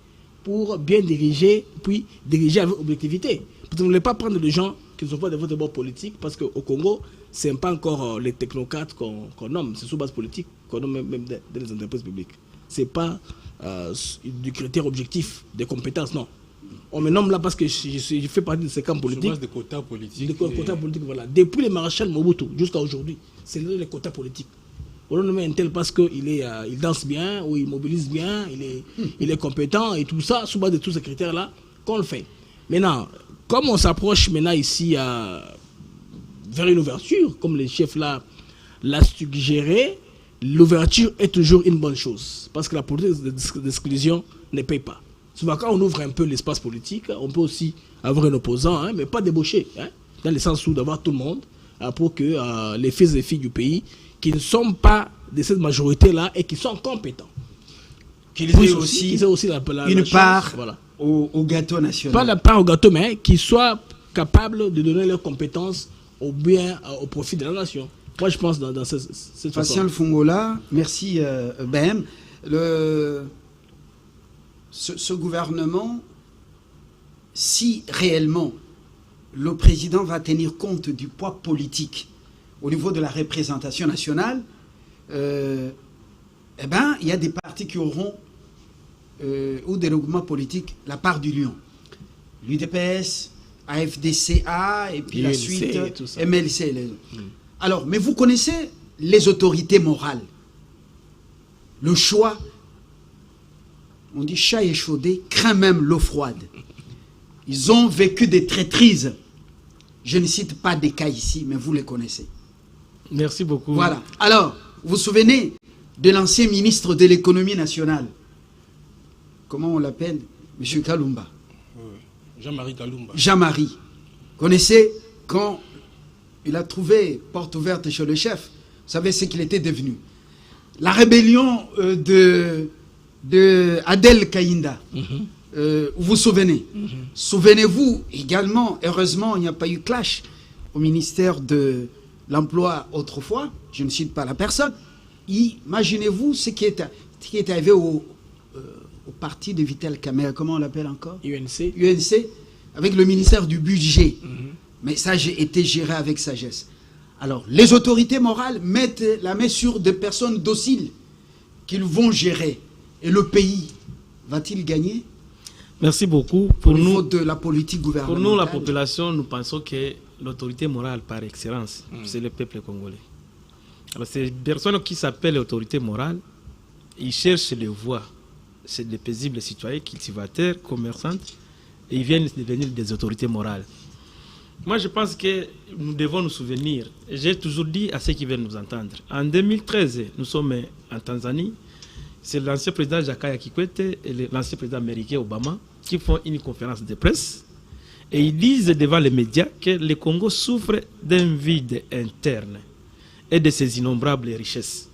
pour bien diriger, puis diriger avec objectivité. Parce que vous ne voulez pas prendre des gens qui ne sont pas de votre bord politique, parce qu'au Congo, ce n'est pas encore les technocrates qu'on nomme, c'est sous base politique qu'on nomme même dans les entreprises publiques. Ce n'est pas du critère objectif des compétences, non. On me nomme là parce que je fais partie de ces camps politiques. Sur base de quotas politiques. Des quotas politiques, voilà. Depuis le maréchal Mobutu jusqu'à aujourd'hui, c'est les quotas politiques. On le nomme un tel parce qu'il il danse bien, ou il mobilise bien, il est compétent et tout ça, sous base de tous ces critères-là, qu'on le fait. Maintenant, comme on s'approche maintenant ici vers une ouverture, comme les chefs là l'a suggéré, l'ouverture est toujours une bonne chose. Parce que la politique d'exclusion ne paye pas. Souvent, quand on ouvre un peu l'espace politique, on peut aussi avoir un opposant, hein, mais pas débauché. Hein, dans le sens où d'avoir tout le monde, pour que les fils et filles du pays qui ne sont pas de cette majorité-là et qui sont compétents, qu'ils aient aussi une part voilà, au gâteau national. Pas la part au gâteau, mais qu'ils soient capables de donner leurs compétences au bien, au profit de la nation. Moi, je pense dans cette façon. Patient Fongola, merci BM. Ce gouvernement, si réellement le président va tenir compte du poids politique au niveau de la représentation nationale, il y a des partis qui auront, ou des regroupements politiques, la part du lion. L'UDPS, AFDCA, et puis la suite, MLC. Alors, mais vous connaissez les autorités morales. Le choix, on dit chat échaudé, craint même l'eau froide. Ils ont vécu des traîtrises. Je ne cite pas des cas ici, mais vous les connaissez. Merci beaucoup. Voilà. Alors, vous vous souvenez de l'ancien ministre de l'économie nationale? Comment on l'appelle? M. Kalumba. Jean-Marie Kalumba. Jean-Marie. Connaissez quand il a trouvé porte ouverte chez le chef, vous savez ce qu'il était devenu. La rébellion de Adel Kaïnda. Vous vous souvenez? Souvenez-vous également, heureusement, il n'y a pas eu clash au ministère de l'Emploi autrefois, je ne cite pas la personne. Imaginez-vous ce qui est arrivé au parti de Vital Kamerhe, comment on l'appelle encore? UNC, avec le ministère du Budget. Mais ça a été géré avec sagesse. Alors, les autorités morales mettent la main sur des personnes dociles qu'ils vont gérer. Et le pays va-t-il gagner? Merci beaucoup. Pour nous, de la politique gouvernementale. Pour nous, la population, nous pensons que l'autorité morale par excellence, c'est le peuple congolais. Alors, ces personnes qui s'appellent autorité morale, ils cherchent les voies. C'est des paisibles citoyens, cultivateurs, commerçants, et ils viennent devenir des autorités morales. Moi, je pense que nous devons nous souvenir, j'ai toujours dit à ceux qui viennent nous entendre, en 2013, nous sommes en Tanzanie, c'est l'ancien président Jakaya Kikwete et l'ancien président américain Obama qui font une conférence de presse et ils disent devant les médias que le Congo souffre d'un vide interne et de ses innombrables richesses.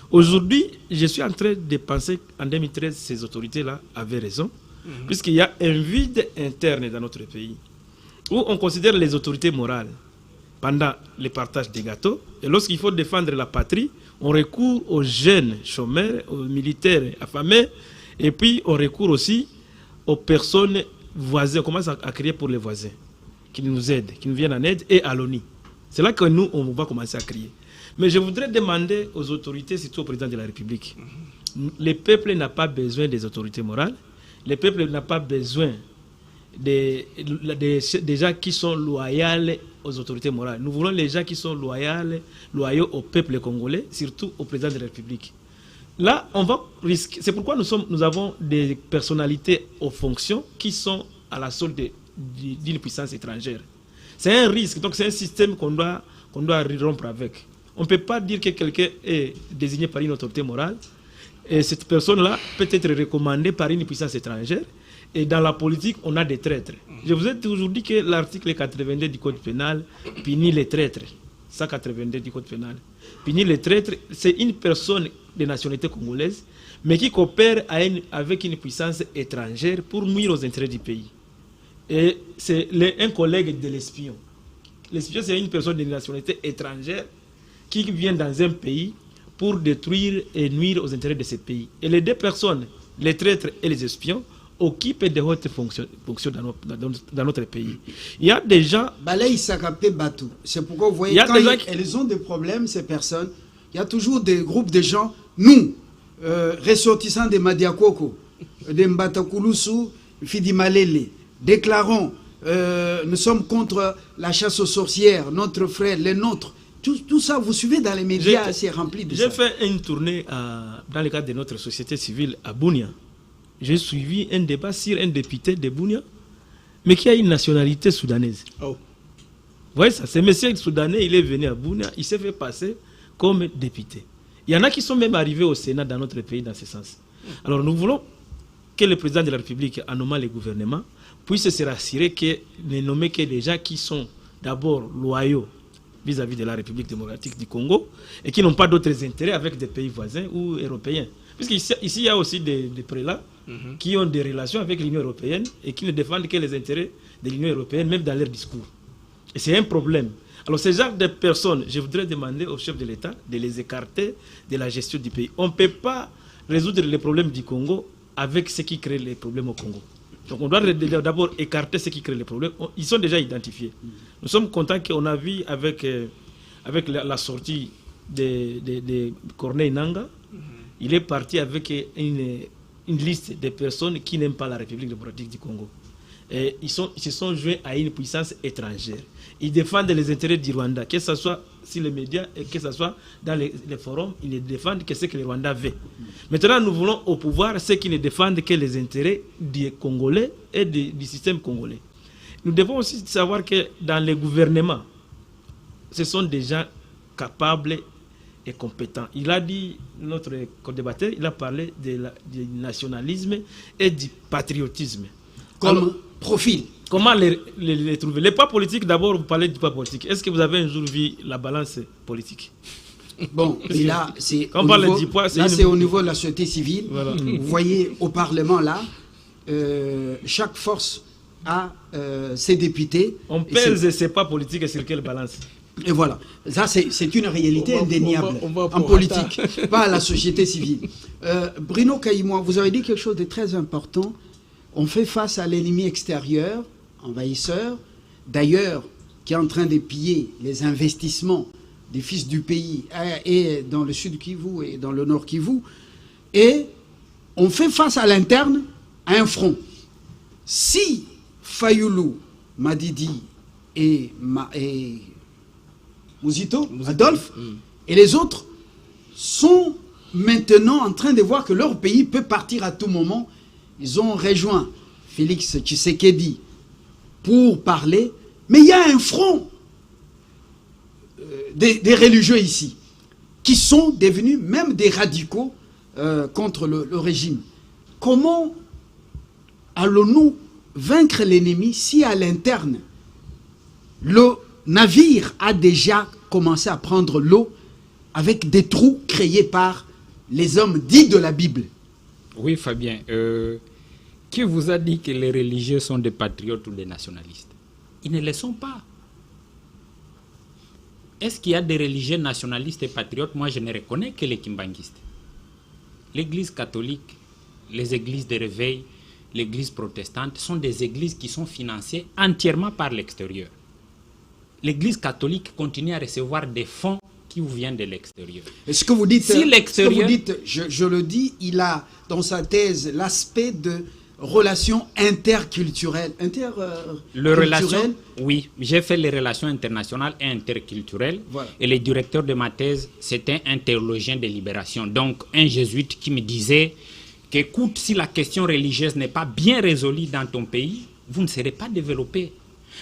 Aujourd'hui, je suis en train de penser qu'en 2013, ces autorités-là avaient raison, puisqu'il y a un vide interne dans notre pays, où on considère les autorités morales pendant le partage des gâteaux, et lorsqu'il faut défendre la patrie, on recourt aux jeunes chômeurs, aux militaires affamés, et puis on recourt aussi aux personnes voisines, on commence à crier pour les voisins, qui nous aident, qui nous viennent en aide, et à l'ONU. C'est là que nous, on va commencer à crier. Mais je voudrais demander aux autorités, surtout au président de la République, le peuple n'a pas besoin des autorités morales, le peuple n'a pas besoin des gens qui sont loyaux aux autorités morales. Nous voulons les gens qui sont loyaux au peuple congolais, surtout au président de la République. Là, on va risquer. C'est pourquoi nous avons des personnalités aux fonctions qui sont à la solde d'une puissance étrangère. C'est un risque, donc c'est un système qu'on doit rompre avec. On ne peut pas dire que quelqu'un est désigné par une autorité morale et cette personne-là peut être recommandée par une puissance étrangère. Et dans la politique, on a des traîtres. Je vous ai toujours dit que l'article 82 du Code pénal punit les traîtres. 182 du Code pénal. Punit les traîtres, c'est une personne de nationalité congolaise, mais qui coopère avec une puissance étrangère pour nuire aux intérêts du pays. Et c'est un collègue de l'espion. L'espion, c'est une personne de nationalité étrangère qui vient dans un pays pour détruire et nuire aux intérêts de ce pays. Et les deux personnes, les traîtres et les espions, occupent de hautes fonctions dans notre pays. Il y a des gens... C'est pourquoi vous voyez, quand elles ont des problèmes, ces personnes, il y a toujours des groupes de gens, nous, ressortissants de Madiakoko, de Mbatakoulousou, Fidi Malele, déclarons, nous sommes contre la chasse aux sorcières, notre frère, les nôtres. Tout ça, vous suivez dans les médias, c'est rempli de ça. J'ai fait une tournée dans le cadre de notre société civile à Bunia. J'ai suivi un débat sur un député de Bunia, mais qui a une nationalité soudanaise. Oh. Vous voyez ça, ce monsieur soudanais, il est venu à Bunia, il s'est fait passer comme député. Il y en a qui sont même arrivés au Sénat dans notre pays dans ce sens. Alors nous voulons que le président de la République, en nommant le gouvernement, puisse se rassurer que ne nommer que des gens qui sont d'abord loyaux vis-à-vis de la République démocratique du Congo et qui n'ont pas d'autres intérêts avec des pays voisins ou européens. Puisqu'ici, il y a aussi des prélats qui ont des relations avec l'Union européenne et qui ne défendent que les intérêts de l'Union européenne, même dans leur discours. Et c'est un problème. Alors, ce genre de personnes, je voudrais demander au chef de l'État de les écarter de la gestion du pays. On ne peut pas résoudre les problèmes du Congo avec ce qui crée les problèmes au Congo. Donc, on doit d'abord écarter ce qui crée les problèmes. Ils sont déjà identifiés. Nous sommes contents qu'on a vu avec la sortie de Corneille Nangaa. Il est parti avec une liste de personnes qui n'aiment pas la République démocratique du Congo. Et ils se sont joints à une puissance étrangère. Ils défendent les intérêts du Rwanda, que ce soit sur les médias et que ce soit dans les forums, ils ne défendent que ce que le Rwanda veut. Maintenant, nous voulons au pouvoir ceux qui ne défendent que les intérêts des Congolais et du système congolais. Nous devons aussi savoir que dans les gouvernements, ce sont des gens capables et compétents. Il a dit, notre co-débatteur, il a parlé du nationalisme et du patriotisme. Comme profil. Comment les trouver? Les pas politiques, d'abord, vous parlez du pas politique. Est-ce que vous avez un jour vu la balance politique? Bon, et là, c'est au niveau de la société civile. Voilà. Vous voyez, au Parlement, là, chaque force a ses députés. On pèse ses pas politiques sur quelle balance? Et voilà, ça c'est une réalité indéniable en politique, pas à la société civile. Bruno Caïmois, vous avez dit quelque chose de très important. On fait face à l'ennemi extérieur, envahisseur, d'ailleurs, qui est en train de piller les investissements des fils du pays, et dans le sud Kivu et dans le nord Kivu. Et on fait face à l'interne, à un front. Si Fayoulou, Madidi et Mouzito, Adolphe, et les autres sont maintenant en train de voir que leur pays peut partir à tout moment. Ils ont rejoint Félix Tshisekedi pour parler, mais il y a un front des religieux ici, qui sont devenus même des radicaux contre le régime. Comment allons-nous vaincre l'ennemi si à l'interne, le navire a déjà commencé à prendre l'eau avec des trous créés par les hommes dits de la Bible? Oui, Fabien. Qui vous a dit que les religieux sont des patriotes ou des nationalistes? Ils ne le sont pas. Est-ce qu'il y a des religieux nationalistes et patriotes? Moi, je ne reconnais que les kimbanguistes. L'Église catholique, les églises de réveil, l'Église protestante sont des églises qui sont financées entièrement par l'extérieur. L'Église catholique continue à recevoir des fonds qui vous viennent de l'extérieur. Est-ce que vous dites, si l'extérieur, je le dis, il a dans sa thèse l'aspect de relations interculturelles. Oui, j'ai fait les relations internationales et interculturelles. Voilà. Et le directeur de ma thèse, c'était un théologien de libération. Donc, un jésuite qui me disait qu'écoute, si la question religieuse n'est pas bien résolue dans ton pays, vous ne serez pas développé.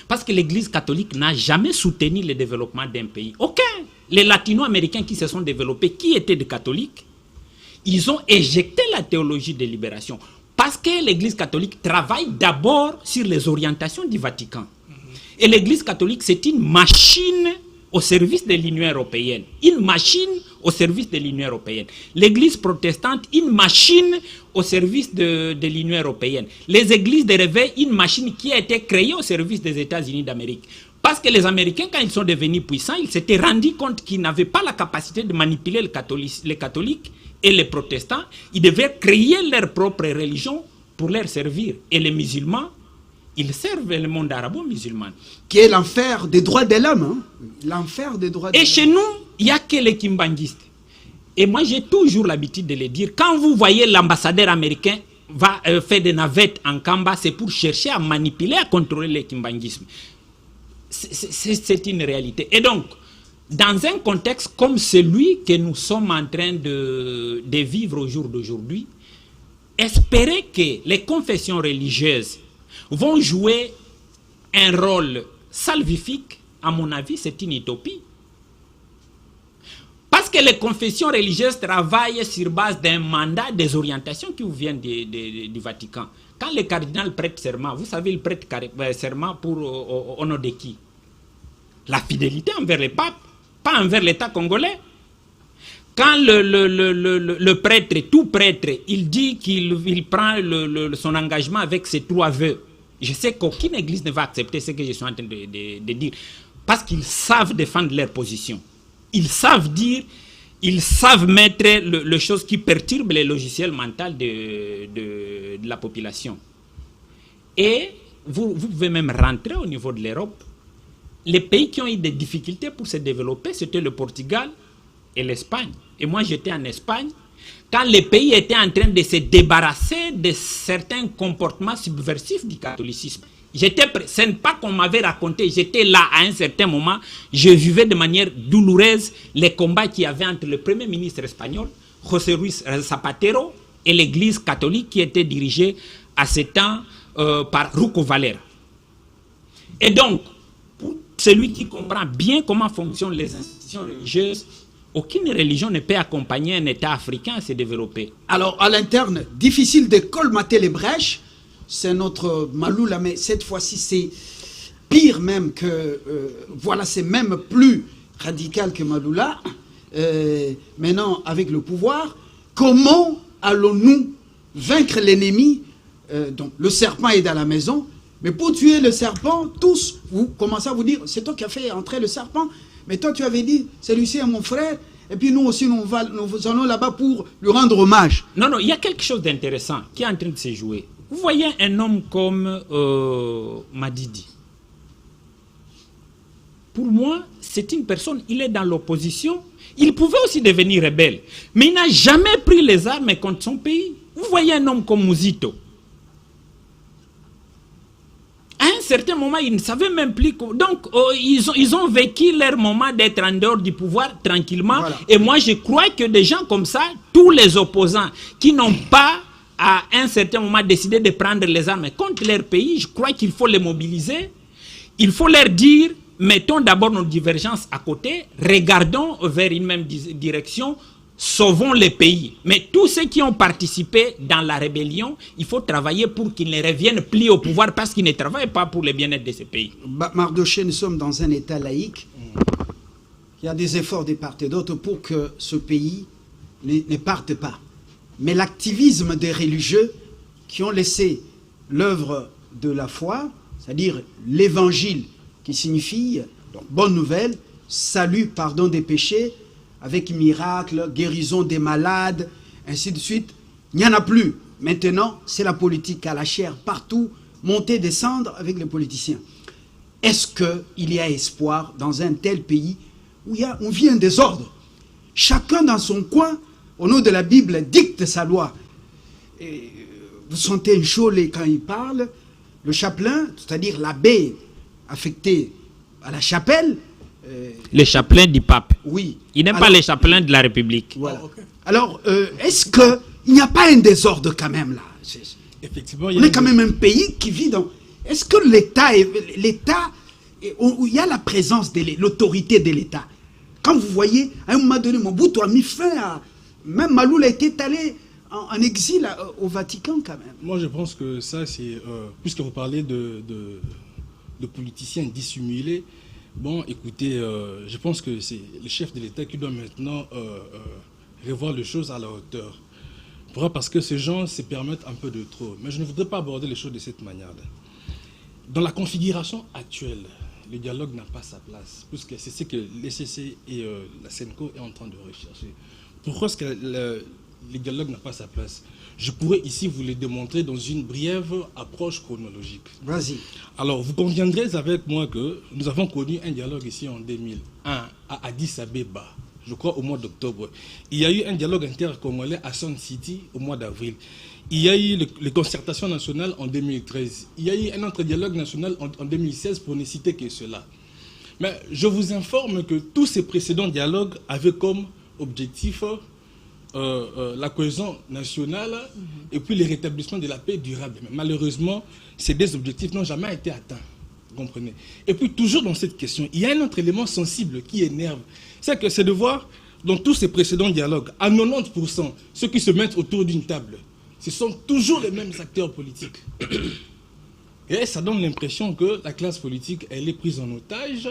Parce que l'Église catholique n'a jamais soutenu le développement d'un pays. Aucun. Les latino-américains qui se sont développés, qui étaient des catholiques, ils ont éjecté la théologie de libération. Parce que l'Église catholique travaille d'abord sur les orientations du Vatican. Et l'Église catholique, c'est une machine au service de l'Union européenne. Une machine au service de l'Union européenne. L'Église protestante, une machine au service de l'Union européenne. Les églises de réveil, une machine qui a été créée au service des États-Unis d'Amérique. Parce que les Américains, quand ils sont devenus puissants, ils s'étaient rendus compte qu'ils n'avaient pas la capacité de manipuler les catholiques et les protestants. Ils devaient créer leur propre religion pour leur servir. Et les musulmans, ils servent le monde arabo-musulman. Qui est l'enfer des droits de l'homme. Hein? L'enfer des droits de l'homme. Et chez nous, il n'y a que les kimbanguistes. Et moi, j'ai toujours l'habitude de le dire. Quand vous voyez l'ambassadeur américain va faire des navettes en Kamba, c'est pour chercher à manipuler, à contrôler le kimbanguisme. C'est une réalité. Et donc, dans un contexte comme celui que nous sommes en train de vivre au jour d'aujourd'hui, espérer que les confessions religieuses vont jouer un rôle salvifique, à mon avis, c'est une utopie. Parce que les confessions religieuses travaillent sur base d'un mandat, des orientations qui vous viennent du Vatican. Quand le cardinal prête serment, vous savez, il prête serment pour au nom de qui? La fidélité envers le pape, pas envers l'État congolais. Quand le prêtre, tout prêtre, il dit qu'il prend son engagement avec ses 3 vœux, je sais qu'aucune église ne va accepter ce que je suis en train de dire. Parce qu'ils savent défendre leur position. Ils savent dire, ils savent mettre les choses qui perturbent les logiciels mentaux de la population. Et vous pouvez même rentrer au niveau de l'Europe. Les pays qui ont eu des difficultés pour se développer, c'était le Portugal et l'Espagne. Et moi, j'étais en Espagne. Quand les pays étaient en train de se débarrasser de certains comportements subversifs du catholicisme, ce n'est pas qu'on m'avait raconté, j'étais là à un certain moment, je vivais de manière douloureuse les combats qu'il y avait entre le premier ministre espagnol, José Luis Zapatero, et l'église catholique qui était dirigée à ce temps par Ruco Valera. Et donc, pour celui qui comprend bien comment fonctionnent les institutions religieuses, aucune religion ne peut accompagner un État africain à se développer. Alors, à l'interne, difficile de colmater les brèches. C'est notre Maloula, mais cette fois-ci, c'est pire même que... voilà, c'est même plus radical que Maloula. Maintenant, avec le pouvoir, comment allons-nous vaincre l'ennemi? Donc, le serpent est dans la maison. Mais pour tuer le serpent, tous, vous commencez à vous dire, c'est toi qui as fait entrer le serpent. Mais toi, tu avais dit, celui-ci est mon frère. Et puis nous aussi, nous allons là-bas pour lui rendre hommage. Non, non, il y a quelque chose d'intéressant qui est en train de se jouer. Vous voyez un homme comme Madidi. Pour moi, c'est une personne, il est dans l'opposition. Il pouvait aussi devenir rebelle. Mais il n'a jamais pris les armes contre son pays. Vous voyez un homme comme Mouzito. À un certain moment, ils ne savaient même plus. Donc, ils ont vécu leur moment d'être en dehors du pouvoir tranquillement. Voilà. Et moi, je crois que des gens comme ça, tous les opposants qui n'ont pas, à un certain moment, décidé de prendre les armes contre leur pays, je crois qu'il faut les mobiliser. Il faut leur dire, mettons d'abord nos divergences à côté, regardons vers une même direction, sauvons les pays. Mais tous ceux qui ont participé dans la rébellion, il faut travailler pour qu'ils ne reviennent plus au pouvoir parce qu'ils ne travaillent pas pour le bien-être de ces pays. Mardoché, nous sommes dans un État laïque. Il y a des efforts de part et d'autre pour que ce pays ne parte pas. Mais l'activisme des religieux qui ont laissé l'œuvre de la foi, c'est-à-dire l'évangile qui signifie donc, bonne nouvelle, salut, pardon des péchés, avec miracle, guérison des malades, ainsi de suite. Il n'y en a plus. Maintenant, c'est la politique à la chair partout, monter, descendre avec les politiciens. Est-ce qu'il y a espoir dans un tel pays où on vit un désordre? Chacun dans son coin, au nom de la Bible, dicte sa loi. Et vous sentez un cholet quand il parle. Le chapelain, c'est-à-dire l'abbé affecté à la chapelle, les chapelains du pape. Oui. Il n'aime pas les chapelains de la République. Voilà. Oh, okay. Alors, est-ce qu'il n'y a pas un désordre quand même là? Effectivement, on est quand même un pays qui vit dans... Est-ce que l'État, où il y a la présence de l'autorité de l'État? Quand vous voyez, à un moment donné, Mobutu a mis fin à... Même Maloula était allé en exil au Vatican quand même. Moi, je pense que ça, c'est... puisque vous parlez de politiciens dissimulés, bon, écoutez, je pense que c'est le chef de l'État qui doit maintenant revoir les choses à la hauteur. Pourquoi? Parce que ces gens se permettent un peu de trop. Mais je ne voudrais pas aborder les choses de cette manière-là. Dans la configuration actuelle, le dialogue n'a pas sa place, puisque c'est ce que l'ECC et la SENCO est en train de rechercher. Pourquoi est-ce que le dialogue n'a pas sa place? Je pourrais ici vous le démontrer dans une brève approche chronologique. Vas-y. Alors, vous conviendrez avec moi que nous avons connu un dialogue ici en 2001 à Addis Abeba, je crois au mois d'octobre. Il y a eu un dialogue intercongolais à Sun City au mois d'avril. Il y a eu les concertations nationales en 2013. Il y a eu un autre dialogue national en 2016 pour ne citer que cela. Mais je vous informe que tous ces précédents dialogues avaient comme objectif la cohésion nationale et puis le rétablissement de la paix durable. Mais malheureusement, ces deux objectifs n'ont jamais été atteints. Vous comprenez? Et puis toujours dans cette question, il y a un autre élément sensible qui énerve. C'est de voir dans tous ces précédents dialogues, à 90%, ceux qui se mettent autour d'une table, ce sont toujours les mêmes acteurs politiques. Et ça donne l'impression que la classe politique, elle est prise en otage.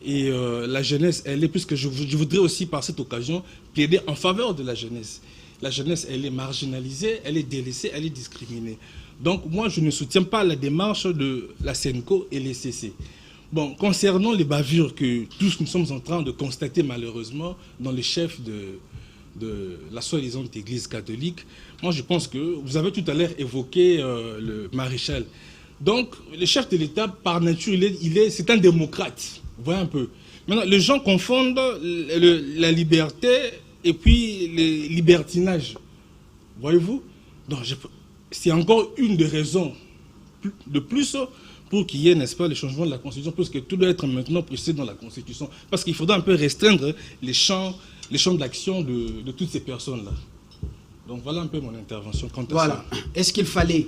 Et la jeunesse, elle est, puisque je voudrais aussi par cette occasion plaider en faveur de la jeunesse. La jeunesse, elle est marginalisée, elle est délaissée, elle est discriminée. Donc moi, je ne soutiens pas la démarche de la SENCO et l'ECC. Bon, concernant les bavures que tous nous sommes en train de constater malheureusement dans les chefs de la soi-disant église catholique, moi je pense que vous avez tout à l'heure évoqué le maréchal. Donc le chef de l'État, par nature, c'est un démocrate. Vous voyez un peu. Maintenant, les gens confondent la liberté et puis le libertinage. Voyez-vous? Donc, c'est encore une des raisons de plus pour qu'il y ait, n'est-ce pas, le changement de la Constitution, parce que tout doit être maintenant précisé dans la Constitution. Parce qu'il faudra un peu restreindre les champs d'action de toutes ces personnes-là. Donc, voilà un peu mon intervention quant à ça. Voilà. Est-ce qu'il fallait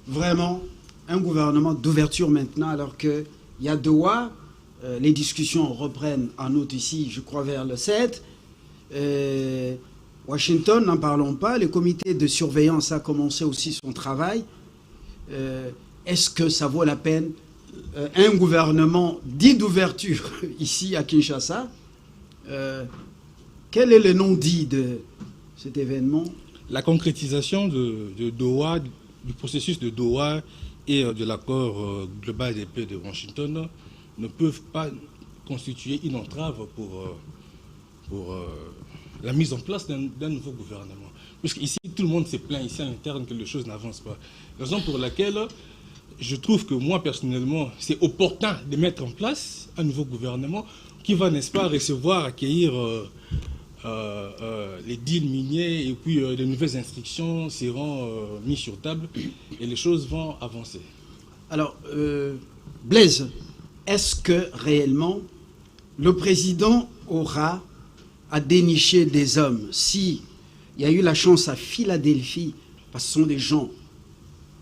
vraiment un gouvernement d'ouverture maintenant, alors qu'il y a Doha? Les discussions reprennent en août ici, je crois vers le 7. Washington, n'en parlons pas. Le comité de surveillance a commencé aussi son travail. Est-ce que ça vaut la peine un gouvernement dit d'ouverture ici à Kinshasa? Quel est le nom dit de cet événement? La concrétisation de Doha, du processus de Doha et de l'accord global de paix de Washington ne peuvent pas constituer une entrave pour la mise en place d'un nouveau gouvernement. Puisqu'ici, tout le monde se plaint ici à l'interne que les choses n'avancent pas. Raison pour laquelle je trouve que moi, personnellement, c'est opportun de mettre en place un nouveau gouvernement qui va, n'est-ce pas, recevoir, accueillir les deals miniers et puis de nouvelles instructions seront mises sur table et les choses vont avancer. Alors, Blaise, est-ce que réellement le président aura à dénicher des hommes? Si il y a eu la chance à Philadelphie, parce que ce sont des gens,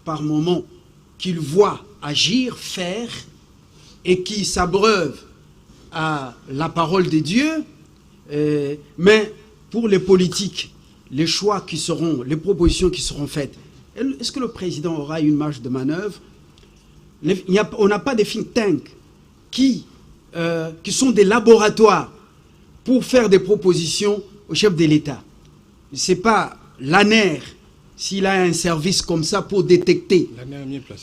par moment, qu'il voit agir, faire, et qui s'abreuvent à la parole de Dieu, mais pour les politiques, les choix qui seront, les propositions qui seront faites, est-ce que le président aura une marge de manœuvre? On n'a pas de think tanks qui sont des laboratoires pour faire des propositions au chef de l'État. Ce n'est pas l'ANER, s'il a un service comme ça pour détecter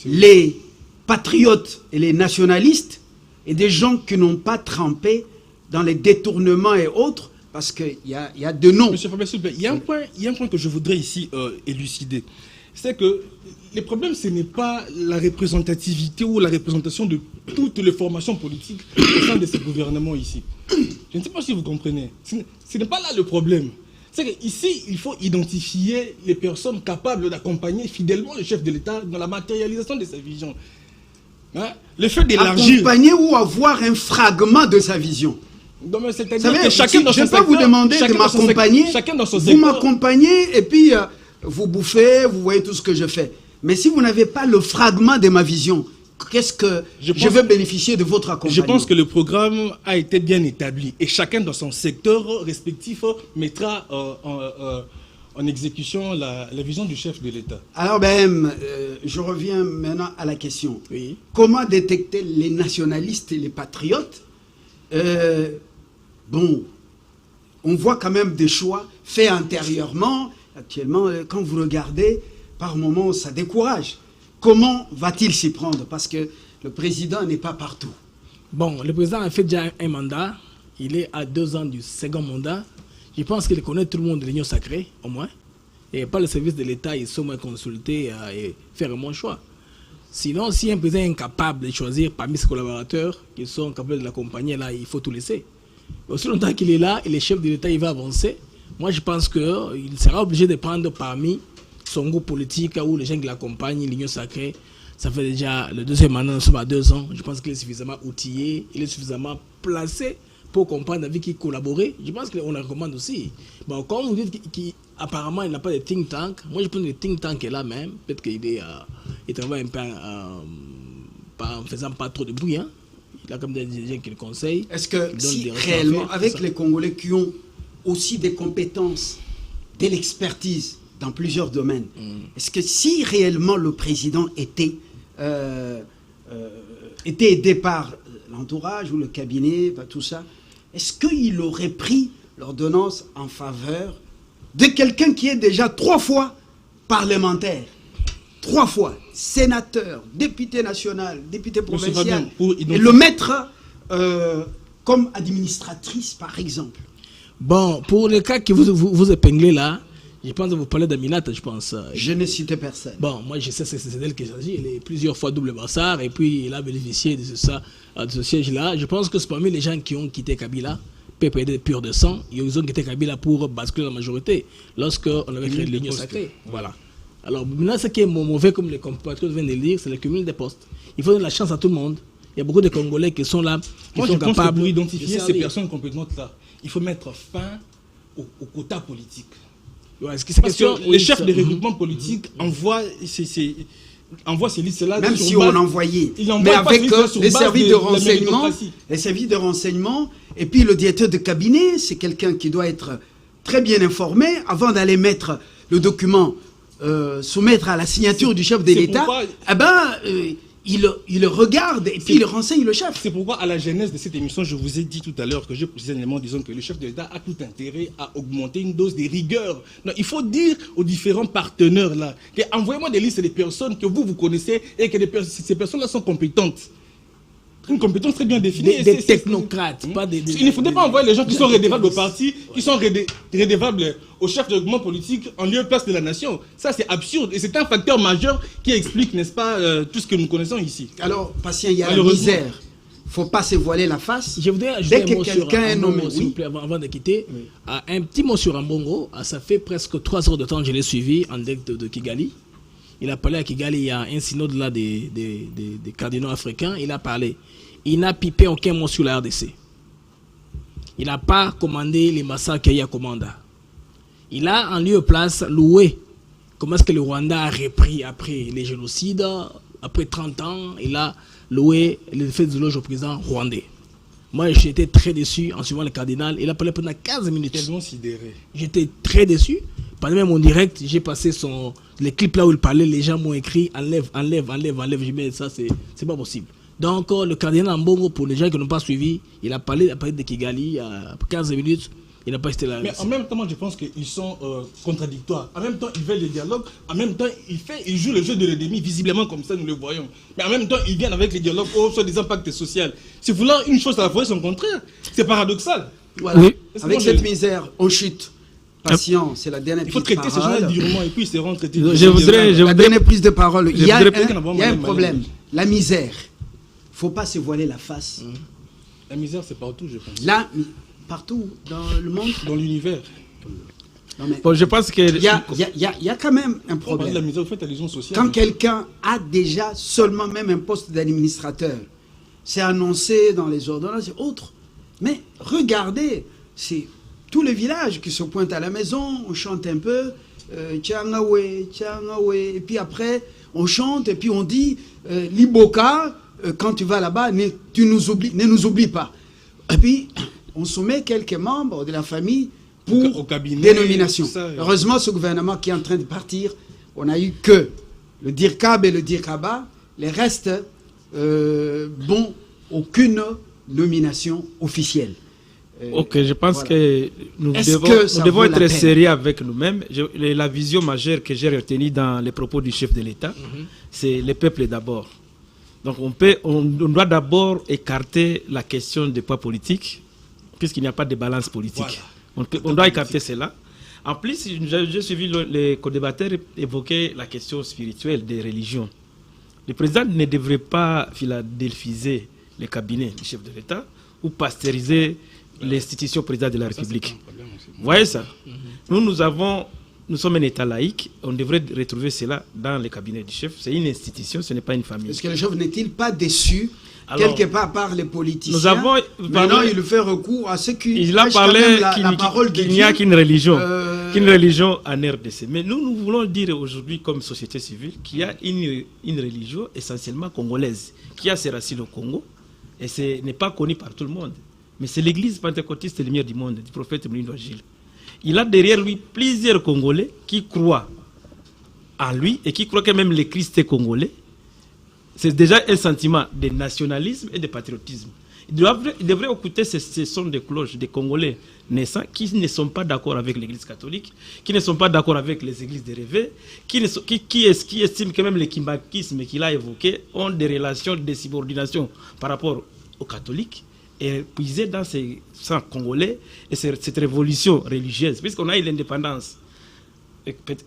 les patriotes et les nationalistes et des gens qui n'ont pas trempé dans les détournements et autres, parce qu'il y a de noms. Monsieur Fabien, il y a un point que je voudrais ici élucider. C'est que le problème, ce n'est pas la représentativité ou la représentation de toutes les formations politiques au sein de ce gouvernement ici. Je ne sais pas si vous comprenez. Ce n'est pas là le problème. C'est qu'ici, il faut identifier les personnes capables d'accompagner fidèlement le chef de l'État dans la matérialisation de sa vision. Hein? Le fait d'élargir... Accompagner ou avoir un fragment de sa vision. C'est-à-dire que chacun dans son secteur... Je ne vais pas vous demander de m'accompagner. Chacun dans son secteur. Vous m'accompagnez et puis vous bouffez, vous voyez tout ce que je fais. Mais si vous n'avez pas le fragment de ma vision, qu'est-ce que je veux bénéficier de votre accompagnement? Je pense que le programme a été bien établi et chacun dans son secteur respectif mettra en exécution la vision du chef de l'État. Alors, je reviens maintenant à la question. Oui. Comment détecter les nationalistes et les patriotes? Bon, on voit quand même des choix faits antérieurement. Actuellement, quand vous regardez, par moments, ça décourage. Comment va-t-il s'y prendre? Parce que le président n'est pas partout. Bon, le président a fait déjà un mandat. Il est à 2 ans du second mandat. Je pense qu'il connaît tout le monde de l'Union sacrée, au moins. Et par le service de l'État, ils sont moins consultés et faire un bon choix. Sinon, si un président est incapable de choisir parmi ses collaborateurs qui sont capables de l'accompagner, là, il faut tout laisser. Aussi longtemps qu'il est là et les chefs de l'État, il va avancer. Moi, je pense qu'il sera obligé de prendre parmi son groupe politique ou les gens qui l'accompagnent, l'Union sacrée. Ça fait déjà le 2e mandat, nous sommes à 2 ans. Je pense qu'il est suffisamment outillé, il est suffisamment placé pour comprendre avec qui collaborer. Je pense qu'on le recommande aussi. Bon, comme vous dites qu'apparemment il n'a pas de think tank, moi je pense que le think tank est là même. Peut-être qu'il il travaille un peu en faisant pas trop de bruit. Hein. Il a comme des gens qui le conseillent. Est-ce que si réellement, avec les Congolais qui ont aussi des compétences, de l'expertise dans plusieurs domaines, est-ce que si réellement le président était aidé par l'entourage ou le cabinet, tout ça, est-ce qu'il aurait pris l'ordonnance en faveur de quelqu'un qui est déjà 3 fois parlementaire, 3 fois sénateur, député national, député provincial, et le mettre comme administratrice, par exemple? Bon, pour le cas que vous épinglez là, je pense que vous parlez d'Aminata, je pense. Je n'ai cité personne. Bon, moi je sais que c'est d'elle qu'il s'agit. Elle est plusieurs fois double Bassard et puis il a bénéficié de ce siège-là. Je pense que c'est parmi les gens qui ont quitté Kabila, PPD pur de sang, ils ont quitté Kabila pour basculer la majorité lorsqu'on avait créé l'Union sacrée. Voilà. Alors maintenant, ce qui est mauvais, comme les compatriotes viennent de le dire, c'est le cumul des postes. Il faut donner la chance à tout le monde. Il y a beaucoup de Congolais qui sont là, qui sont capables pour identifier ces personnes compétentes-là, il faut mettre fin au quota politique. Ouais, parce que les chefs de regroupement politique envoient ces listes-là. Même si on envoyait, mais avec les services de renseignement, et puis le directeur de cabinet, c'est quelqu'un qui doit être très bien informé avant d'aller mettre le document, soumettre à la signature du chef de l'État. Il le regarde et puis il renseigne le chef. C'est pourquoi, à la genèse de cette émission, je vous ai dit tout à l'heure que j'ai précisé un élément disant que le chef de l'État a tout intérêt à augmenter une dose de rigueur. Non, il faut dire aux différents partenaires là que envoyez-moi des listes des personnes que vous connaissez et que ces personnes-là sont compétentes. Une compétence très bien définie. Des technocrates, pas des... Il ne faudrait pas envoyer les gens qui sont redevables au parti, qui sont redevables au chef de mouvement politique en lieu et place de la nation. Ça, c'est absurde. Et c'est un facteur majeur qui explique, n'est-ce pas, tout ce que nous connaissons ici. Alors, patient, il y a la misère. Il ne faut pas se voiler la face. Je voudrais ajouter un mot sur Ambongo, s'il vous plaît, avant de quitter. Oui. Un petit mot sur Ambongo. Ça fait presque 3 heures de temps que je l'ai suivi en direct de Kigali. Il a parlé à Kigali, il y a un synode là des cardinaux africains. Il a parlé. Il n'a pipé aucun mot sur la RDC. Il n'a pas commandé les massacres qu'il y a à Komanda. Il a en lieu et place loué comment est-ce que le Rwanda a repris après les génocides, après 30 ans. Il a loué les faits de loge au président rwandais. Moi, j'étais très déçu en suivant le cardinal. Il a parlé pendant 15 minutes. Tellement sidéré. J'étais très déçu. Pendant même mon direct, j'ai passé les clips là où il parlait. Les gens m'ont écrit enlève. Je dis, mais ça, c'est pas possible. Donc, le cardinal Ambongo, pour les gens qui n'ont pas suivi, il a parlé de Kigali à 15 minutes. Il n'a pas été là. Mais en même temps, moi, je pense qu'ils sont contradictoires. En même temps, ils veulent le dialogue. En même temps, ils jouent le jeu de l'ennemi, visiblement comme ça, nous le voyons. Mais en même temps, ils viennent avec les dialogues soi-disant pacte social. Si vouloir une chose à la fois, c'est son contraire. C'est paradoxal. Voilà. Oui. Avec cette misère, on chute. Patient, c'est la dernière prise de parole. Il faut traiter ces gens durement et puis ils seront traités. La dernière prise de parole. Il y a un problème. La misère. Il ne faut pas se voiler la face. La misère, c'est partout, je pense. Là, partout dans le monde. Dans l'univers. Bon, je pense qu'il y a quand même un problème. La misère, vous faites allusion sociale. Quand quelqu'un a déjà seulement même un poste d'administrateur, c'est annoncé dans les ordonnances et autres. Mais regardez, c'est tous les villages qui se pointent à la maison, on chante un peu, Tchangawe, et puis après, on chante et puis on dit, Liboka, quand tu vas là-bas, ne nous oublie pas. Et puis, on soumet quelques membres de la famille pour des nominations. Heureusement, ce gouvernement qui est en train de partir, on n'a eu que le DIRCAB et le DIRCABA. Les restes, aucune nomination officielle. Ok, je pense que nous devons être sérieux avec nous-mêmes. La vision majeure que j'ai retenue dans les propos du chef de l'État, c'est le peuple d'abord. Donc on doit d'abord écarter la question des poids politiques, puisqu'il n'y a pas de balance politique. Voilà. On doit écarter cela. En plus, j'ai suivi les co-débatteurs évoquer la question spirituelle des religions. Le président ne devrait pas philadelphiser les cabinets du chef de l'État ou pasteuriser l'institution présidente de la République. Vous voyez ça? Nous sommes un État laïque, on devrait retrouver cela dans les cabinets du chef. C'est une institution, ce n'est pas une famille. Est-ce que le chef n'est-il pas déçu quelque part par les politiciens? Nous avons maintenant, il fait recours à ce qu'il il a parlé qu'il n'y a qu'une religion, en RDC. Mais nous voulons dire aujourd'hui, comme société civile, qu'il y a une religion essentiellement congolaise, qui a ses racines au Congo, et ce n'est pas connu par tout le monde. Mais c'est l'église pentecôtiste lumière du monde, du prophète Mounindo Gilles. Il a derrière lui plusieurs Congolais qui croient en lui et qui croient que même le Christ est congolais. C'est déjà un sentiment de nationalisme et de patriotisme. Il devrait écouter ces sons de cloche des Congolais naissants qui ne sont pas d'accord avec l'Église catholique, qui ne sont pas d'accord avec les églises de Réveil, qui estiment que même le kimbakisme qu'il a évoqué ont des relations de subordination par rapport aux catholiques, et puiser dans ces sangs congolais et cette révolution religieuse, puisqu'on a eu l'indépendance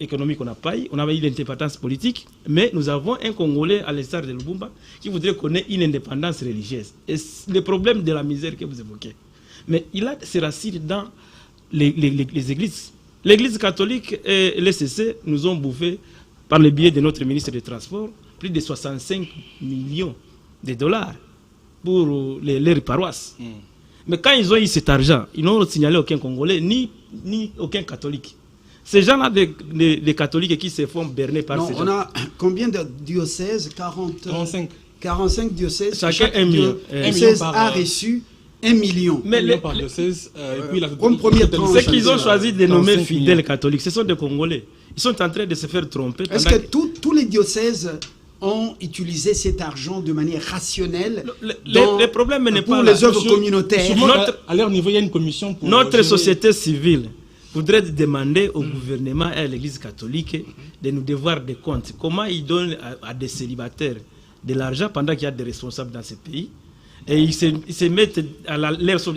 économique, on n'a pas eu, on a eu l'indépendance politique, mais nous avons un Congolais à l'instar de Lubumba qui voudrait qu'on ait une indépendance religieuse. Et le problème de la misère que vous évoquez. Mais il a ses racines dans les églises. L'Église catholique et l'ECC nous ont bouffé, par le biais de notre ministre des Transports, plus de 65 millions de dollars pour les paroisses. Mais quand ils ont eu cet argent, ils n'ont signalé aucun Congolais, ni aucun catholique. Ces gens-là, des catholiques qui se font berner par ces gens. On a combien de diocèses? 45 diocèses. Chacun 1 million. Un diocèse a reçu 1 million. Mais par diocèse, et puis comme première tranche. Ceux qu'ils ont choisi de nommer fidèles catholiques, ce sont des Congolais. Ils sont en train de se faire tromper. Est-ce que tous les diocèses ont utilisé cet argent de manière rationnelle le problème n'est pas pour les œuvres communautaires? À leur niveau, il y a une commission pour notre société civile voudrait demander au gouvernement et à l'Église catholique de nous devoir des comptes. Comment ils donnent à des célibataires de l'argent pendant qu'il y a des responsables dans ce pays, et ils se mettent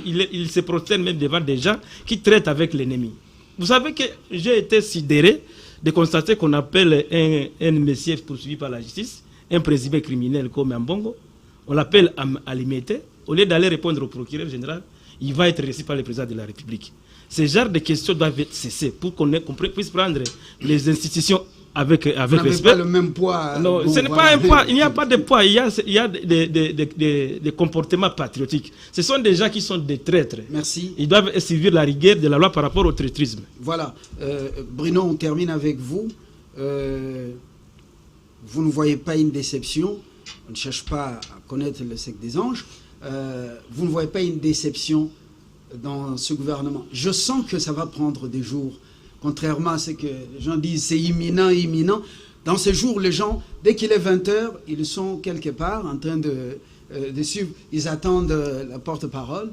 ils se prosternent même devant des gens qui traitent avec l'ennemi. Vous savez que j'ai été sidéré de constater qu'on appelle un messier poursuivi par la justice, un présumé criminel comme Mbongo, on l'appelle Alimete, au lieu d'aller répondre au procureur général, il va être reçu par le président de la République. Ce genre de questions doivent cesser pour qu'on puisse prendre les institutions avec respect. Pas le même poids. Non, ce n'est pas un poids. Il n'y a pas de poids. Il y a des comportements patriotiques. Ce sont des gens qui sont des traîtres. Merci. Ils doivent suivre la rigueur de la loi par rapport au traîtrisme. Voilà. Bruno, on termine avec vous. Vous ne voyez pas une déception. On ne cherche pas à connaître le secret des anges. Vous ne voyez pas une déception dans ce gouvernement. Je sens que ça va prendre des jours, contrairement à ce que les gens disent, c'est imminent. Dans ces jours, les gens, dès qu'il est 20h, ils sont quelque part en train de suivre, ils attendent la porte-parole.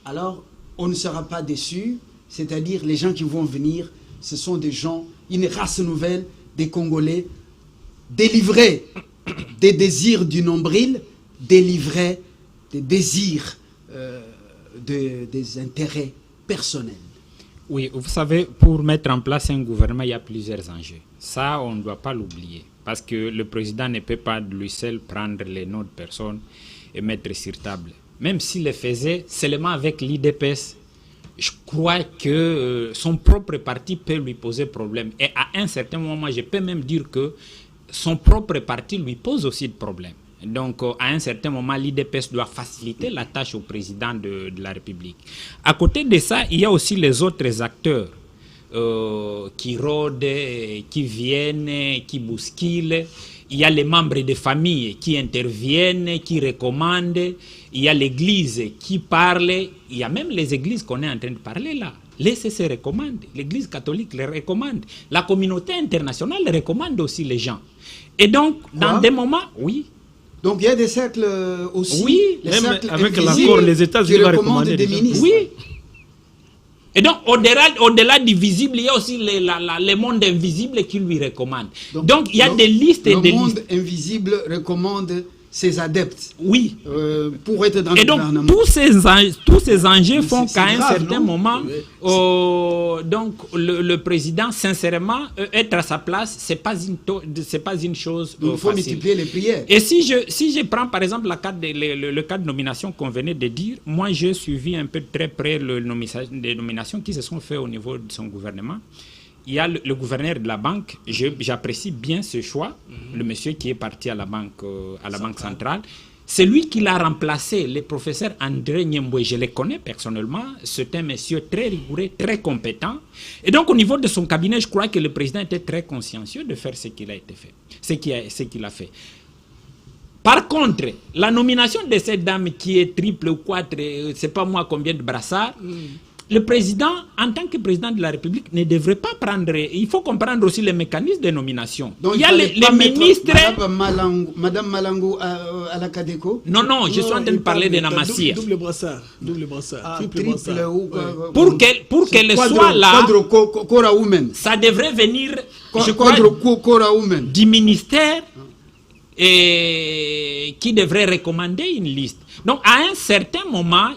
Alors, on ne sera pas déçus, c'est-à-dire les gens qui vont venir, ce sont des gens, une race nouvelle, des Congolais, délivrés des désirs du nombril, délivrés des désirs des intérêts personnels. Oui, vous savez, pour mettre en place un gouvernement, il y a plusieurs enjeux. Ça, on ne doit pas l'oublier. Parce que le président ne peut pas de lui seul prendre les noms de personnes et mettre sur table. Même s'il le faisait seulement avec l'IDPS, je crois que son propre parti peut lui poser problème. Et à un certain moment, je peux même dire que son propre parti lui pose aussi de problèmes. Donc, à un certain moment, l'IDPS doit faciliter la tâche au président de la République. À côté de ça, il y a aussi les autres acteurs qui rôdent, qui viennent, qui bousculent. Il y a les membres des familles qui interviennent, qui recommandent. Il y a l'Église qui parle. Il y a même les églises qu'on est en train de parler là. L'ECC recommande, l'Église catholique les recommande. La communauté internationale recommande aussi les gens. Et donc, dans des moments, oui. Donc il y a des cercles aussi, oui, les cercles avec l'accord, les États-Unis vont recommander des ministres. Oui. Et donc au-delà du visible, il y a aussi les mondes invisibles qui lui recommandent. Donc il y a des listes. Le monde invisible recommande ses adeptes Oui. pour être dans Et le donc, gouvernement. tous ces enjeux font c'est qu'à un grave, certain non? moment, donc le président, sincèrement, être à sa place, c'est pas une chose Il faut facile. multiplier les prières. Et si je prends par exemple le cas de nomination qu'on venait de dire, moi j'ai suivi un peu de très près les nominations qui se sont faites au niveau de son gouvernement. Il y a le gouverneur de la banque, j'apprécie bien ce choix, le monsieur qui est parti à la banque centrale. C'est lui qui l'a remplacé, le professeur André Nyemboué, je le connais personnellement, c'est un monsieur très rigoureux, très compétent. Et donc au niveau de son cabinet, je crois que le président était très consciencieux de faire ce qu'il a été fait, ce qu'il a fait. Par contre, la nomination de cette dame qui est triple ou quatre, c'est pas moi combien de brassards, le président, en tant que président de la République, ne devrait pas prendre... Il faut comprendre aussi les mécanismes de nomination. Donc, il y a les ministres... Madame Malangou à la Cadeco. Non, je suis en train de parler de Namassia. Double brassard. Triple brassard. Pour qu'elle soit là, ça devrait venir, je crois, du ministère qui devrait recommander une liste. Donc, à un certain moment,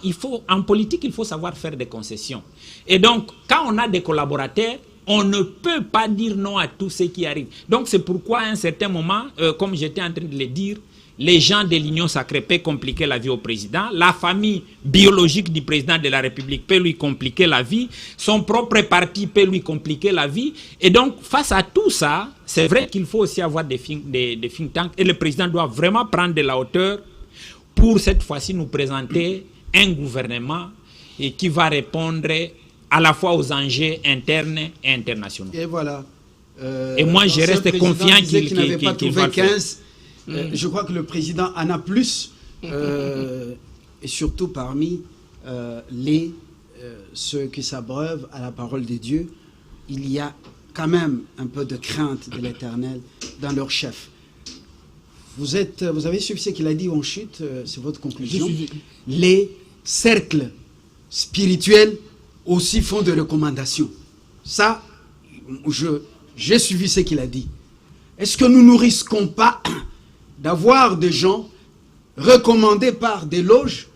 en politique, il faut savoir faire des concessions. Et donc, quand on a des collaborateurs, on ne peut pas dire non à tout ce qui arrive. Donc, c'est pourquoi, à un certain moment, comme j'étais en train de le dire, les gens de l'Union sacrée peuvent compliquer la vie au président. La famille biologique du président de la République peut lui compliquer la vie. Son propre parti peut lui compliquer la vie. Et donc, face à tout ça, c'est vrai qu'il faut aussi avoir des think tanks. Et le président doit vraiment prendre de la hauteur pour cette fois-ci nous présenter un gouvernement qui va répondre à la fois aux enjeux internes et internationaux. Et voilà. Et moi, je reste confiant qu'il va le faire. Je crois que le président en a plus, et surtout parmi ceux qui s'abreuvent à la parole de Dieu, il y a quand même un peu de crainte de l'Éternel dans leur chef. Vous avez suivi ce qu'il a dit en chute, c'est votre conclusion. Les cercles spirituels aussi font de recommandations. Ça, j'ai suivi ce qu'il a dit. Est-ce que nous ne risquons pas d'avoir des gens recommandés par des loges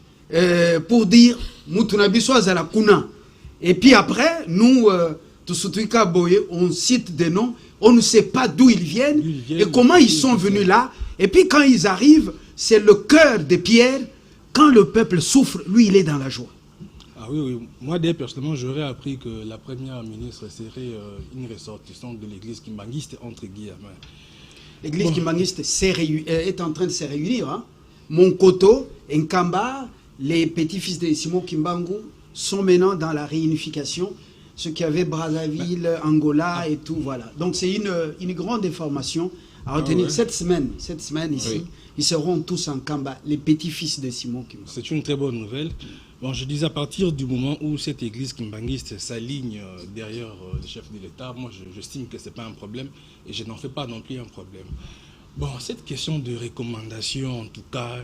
pour dire Moutunabisoaz à la Kuna. Et puis après, nous, on cite des noms, on ne sait pas d'où ils viennent et comment ils sont venus là. Et puis quand ils arrivent, c'est le cœur de Pierre. Quand le peuple souffre, lui, il est dans la joie. Ah oui. Moi, d'ailleurs, personnellement, j'aurais appris que la première ministre serait une ressortissante de l'église kimbanguiste, entre guillemets. L'église kimbanguiste est en train de se réunir. Hein. Monkoto, Nkamba, les petits-fils de Simon Kimbangu sont maintenant dans la réunification. Ceux qui avaient Brazzaville, Angola et tout, voilà. Donc c'est une grande information à retenir. Cette semaine ici, ils seront tous en Kamba, les petits-fils de Simon Kimbangu. C'est une très bonne nouvelle. Bon, je dis à partir du moment où cette église kimbanguiste s'aligne derrière le chef de l'État, moi j'estime que ce n'est pas un problème et je n'en fais pas non plus un problème. Bon, cette question de recommandation, en tout cas,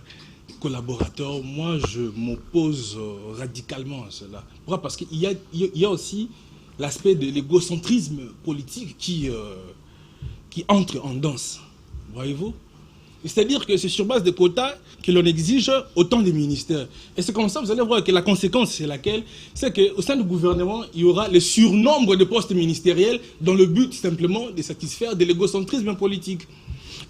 collaborateurs, moi je m'oppose radicalement à cela. Pourquoi? Parce qu'il y a aussi l'aspect de l'égocentrisme politique qui entre en danse. Voyez-vous? C'est-à-dire que c'est sur base de quotas que l'on exige autant de ministères. Et c'est comme ça, vous allez voir que la conséquence, c'est laquelle? C'est qu'au sein du gouvernement, il y aura le surnombre de postes ministériels dans le but simplement de satisfaire de l'égocentrisme politique.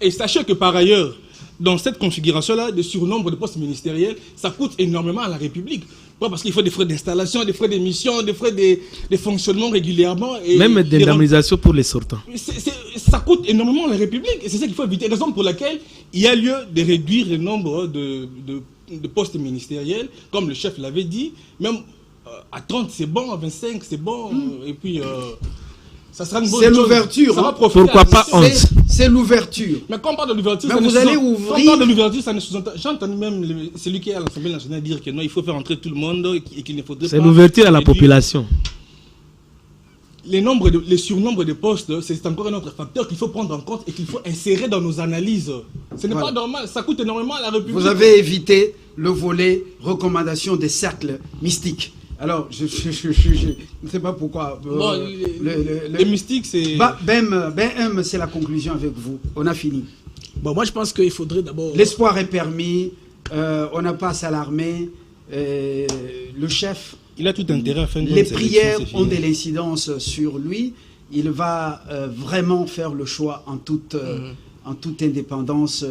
Et sachez que par ailleurs, dans cette configuration-là, de surnombre de postes ministériels, ça coûte énormément à la République. Pourquoi? Parce qu'il faut des frais d'installation, des frais d'émission, des frais de fonctionnement régulièrement. Et même d'indemnisation pour les sortants. Ça coûte énormément à la République et c'est ça qu'il faut éviter. Raison pour laquelle il y a lieu de réduire le nombre de postes ministériels, comme le chef l'avait dit. Même à 30, c'est bon, à 25, c'est bon. Et puis... ça sera une bonne chose. C'est l'ouverture. Hein. Pourquoi pas honte? C'est l'ouverture. Mais quand on parle de l'ouverture, ça ne sous-entend. J'entends même celui qui est à l'Assemblée nationale dire que non, il faut faire entrer tout le monde et qu'il ne faudrait pas... C'est l'ouverture à la population. Les surnombres de postes, c'est encore un autre facteur qu'il faut prendre en compte et qu'il faut insérer dans nos analyses. Ce n'est pas normal, ça coûte énormément à la République. Vous avez évité le volet recommandation des cercles mystiques. Alors, je ne sais pas pourquoi. Les mystiques, c'est... Ben, c'est la conclusion avec vous. On a fini. Bon, moi je pense qu'il faudrait d'abord... L'espoir est permis, on n'a pas à s'alarmer. Le chef, il a tout intérêt à faire les prières ont de l'incidence sur lui. Il va vraiment faire le choix en toute indépendance,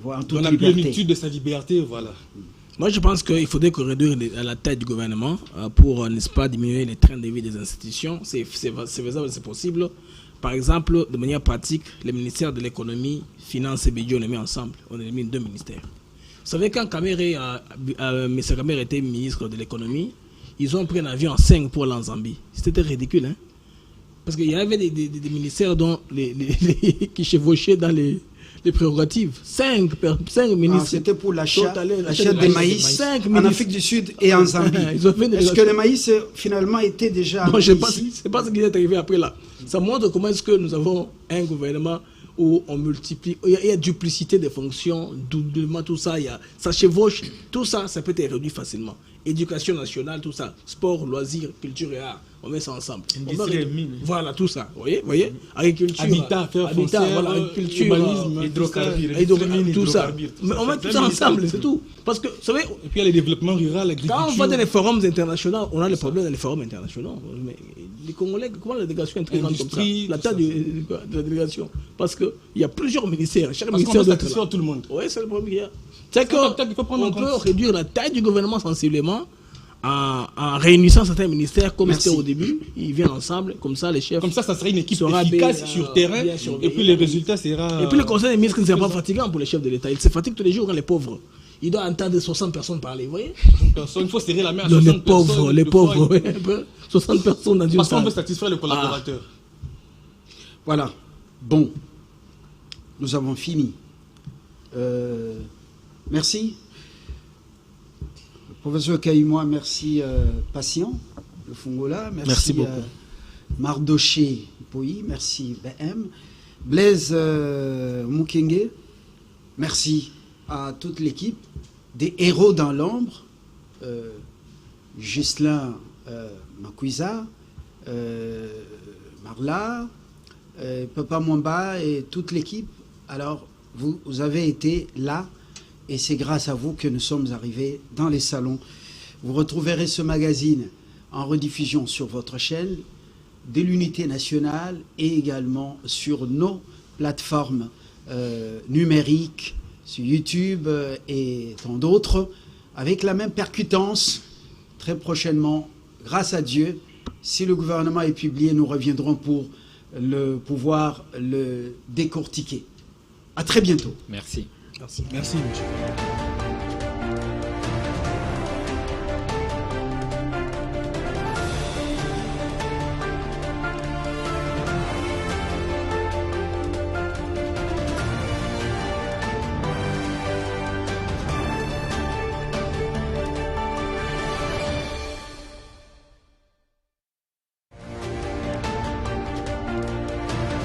voire en toute dans la liberté. plénitude de sa liberté, voilà. Moi, je pense qu'il faudrait réduire à la tête du gouvernement pour, n'est-ce pas, diminuer les trains de vie des institutions. C'est faisable, c'est possible. Par exemple, de manière pratique, les ministères de l'économie, finances et budget, on les met ensemble. On les met 2 ministères. Vous savez, quand M. Kamere était ministre de l'économie, ils ont pris un avion en 5 pour aller en Zambie. C'était ridicule, hein? Parce qu'il y avait des ministères dont qui chevauchaient dans les prérogatives. 5 ministres. C'était pour l'achat des maïs en Afrique du Sud et en Zambie. Est-ce que le maïs finalement était déjà... Non, je ne sais pas ce qui est arrivé après là. Ça montre comment est-ce que nous avons un gouvernement où on multiplie, il y a duplicité des fonctions, doublement, tout ça, ça chevauche, tout ça, ça peut être réduit facilement. Éducation nationale, tout ça, sport, loisirs, culture et art, on met ça ensemble. Voilà, tout ça, vous voyez, agriculture, habitat, voilà, agriculture, urbanisme, hydrocarbures, tout ça. Mais on met tout ça ensemble, c'est tout. Parce que, vous savez, et puis il y a les développements ruraux, l'agriculture. Quand on va dans les forums internationaux, on a les problèmes dans les forums internationaux. Mais les Congolais, comment la délégation est très grande comme ça? La taille de la délégation. Parce qu'il y a plusieurs ministères. Chaque ministère doit satisfaire tout le monde. Oui, c'est le problème qu'il y a. C'est qu'on peut réduire la taille du gouvernement sensiblement en réunissant certains ministères comme c'était au début. Ils viennent ensemble, comme ça les chefs. Comme ça serait une équipe efficace sur terrain. Et puis les résultats sera. Et puis le conseil des ministres ne sera pas fatigant pour les chefs de l'État. Ils se fatiguent tous les jours quand les pauvres. Ils doivent entendre 60 personnes parler, vous voyez? Il faut serrer la main à 60 personnes. Les pauvres, oui. 60 personnes dans une parce qu'on veut satisfaire les collaborateurs. Voilà. Bon. Nous avons fini. Merci. Professeur Kaïmoa, merci Patient, le Fongola. Merci beaucoup. Mardoché Poyi, merci BM. Blaise Mukenge, merci à toute l'équipe. Des héros dans l'ombre. Ghislain Makuiza, Marla, Papa Mwamba et toute l'équipe. Alors, vous avez été là et c'est grâce à vous que nous sommes arrivés dans les salons. Vous retrouverez ce magazine en rediffusion sur votre chaîne de l'Unité nationale et également sur nos plateformes numériques, sur YouTube et tant d'autres, avec la même percutance. Très prochainement, grâce à Dieu, si le gouvernement est publié, nous reviendrons pour pouvoir le décortiquer. À très bientôt. Merci. Merci, monsieur.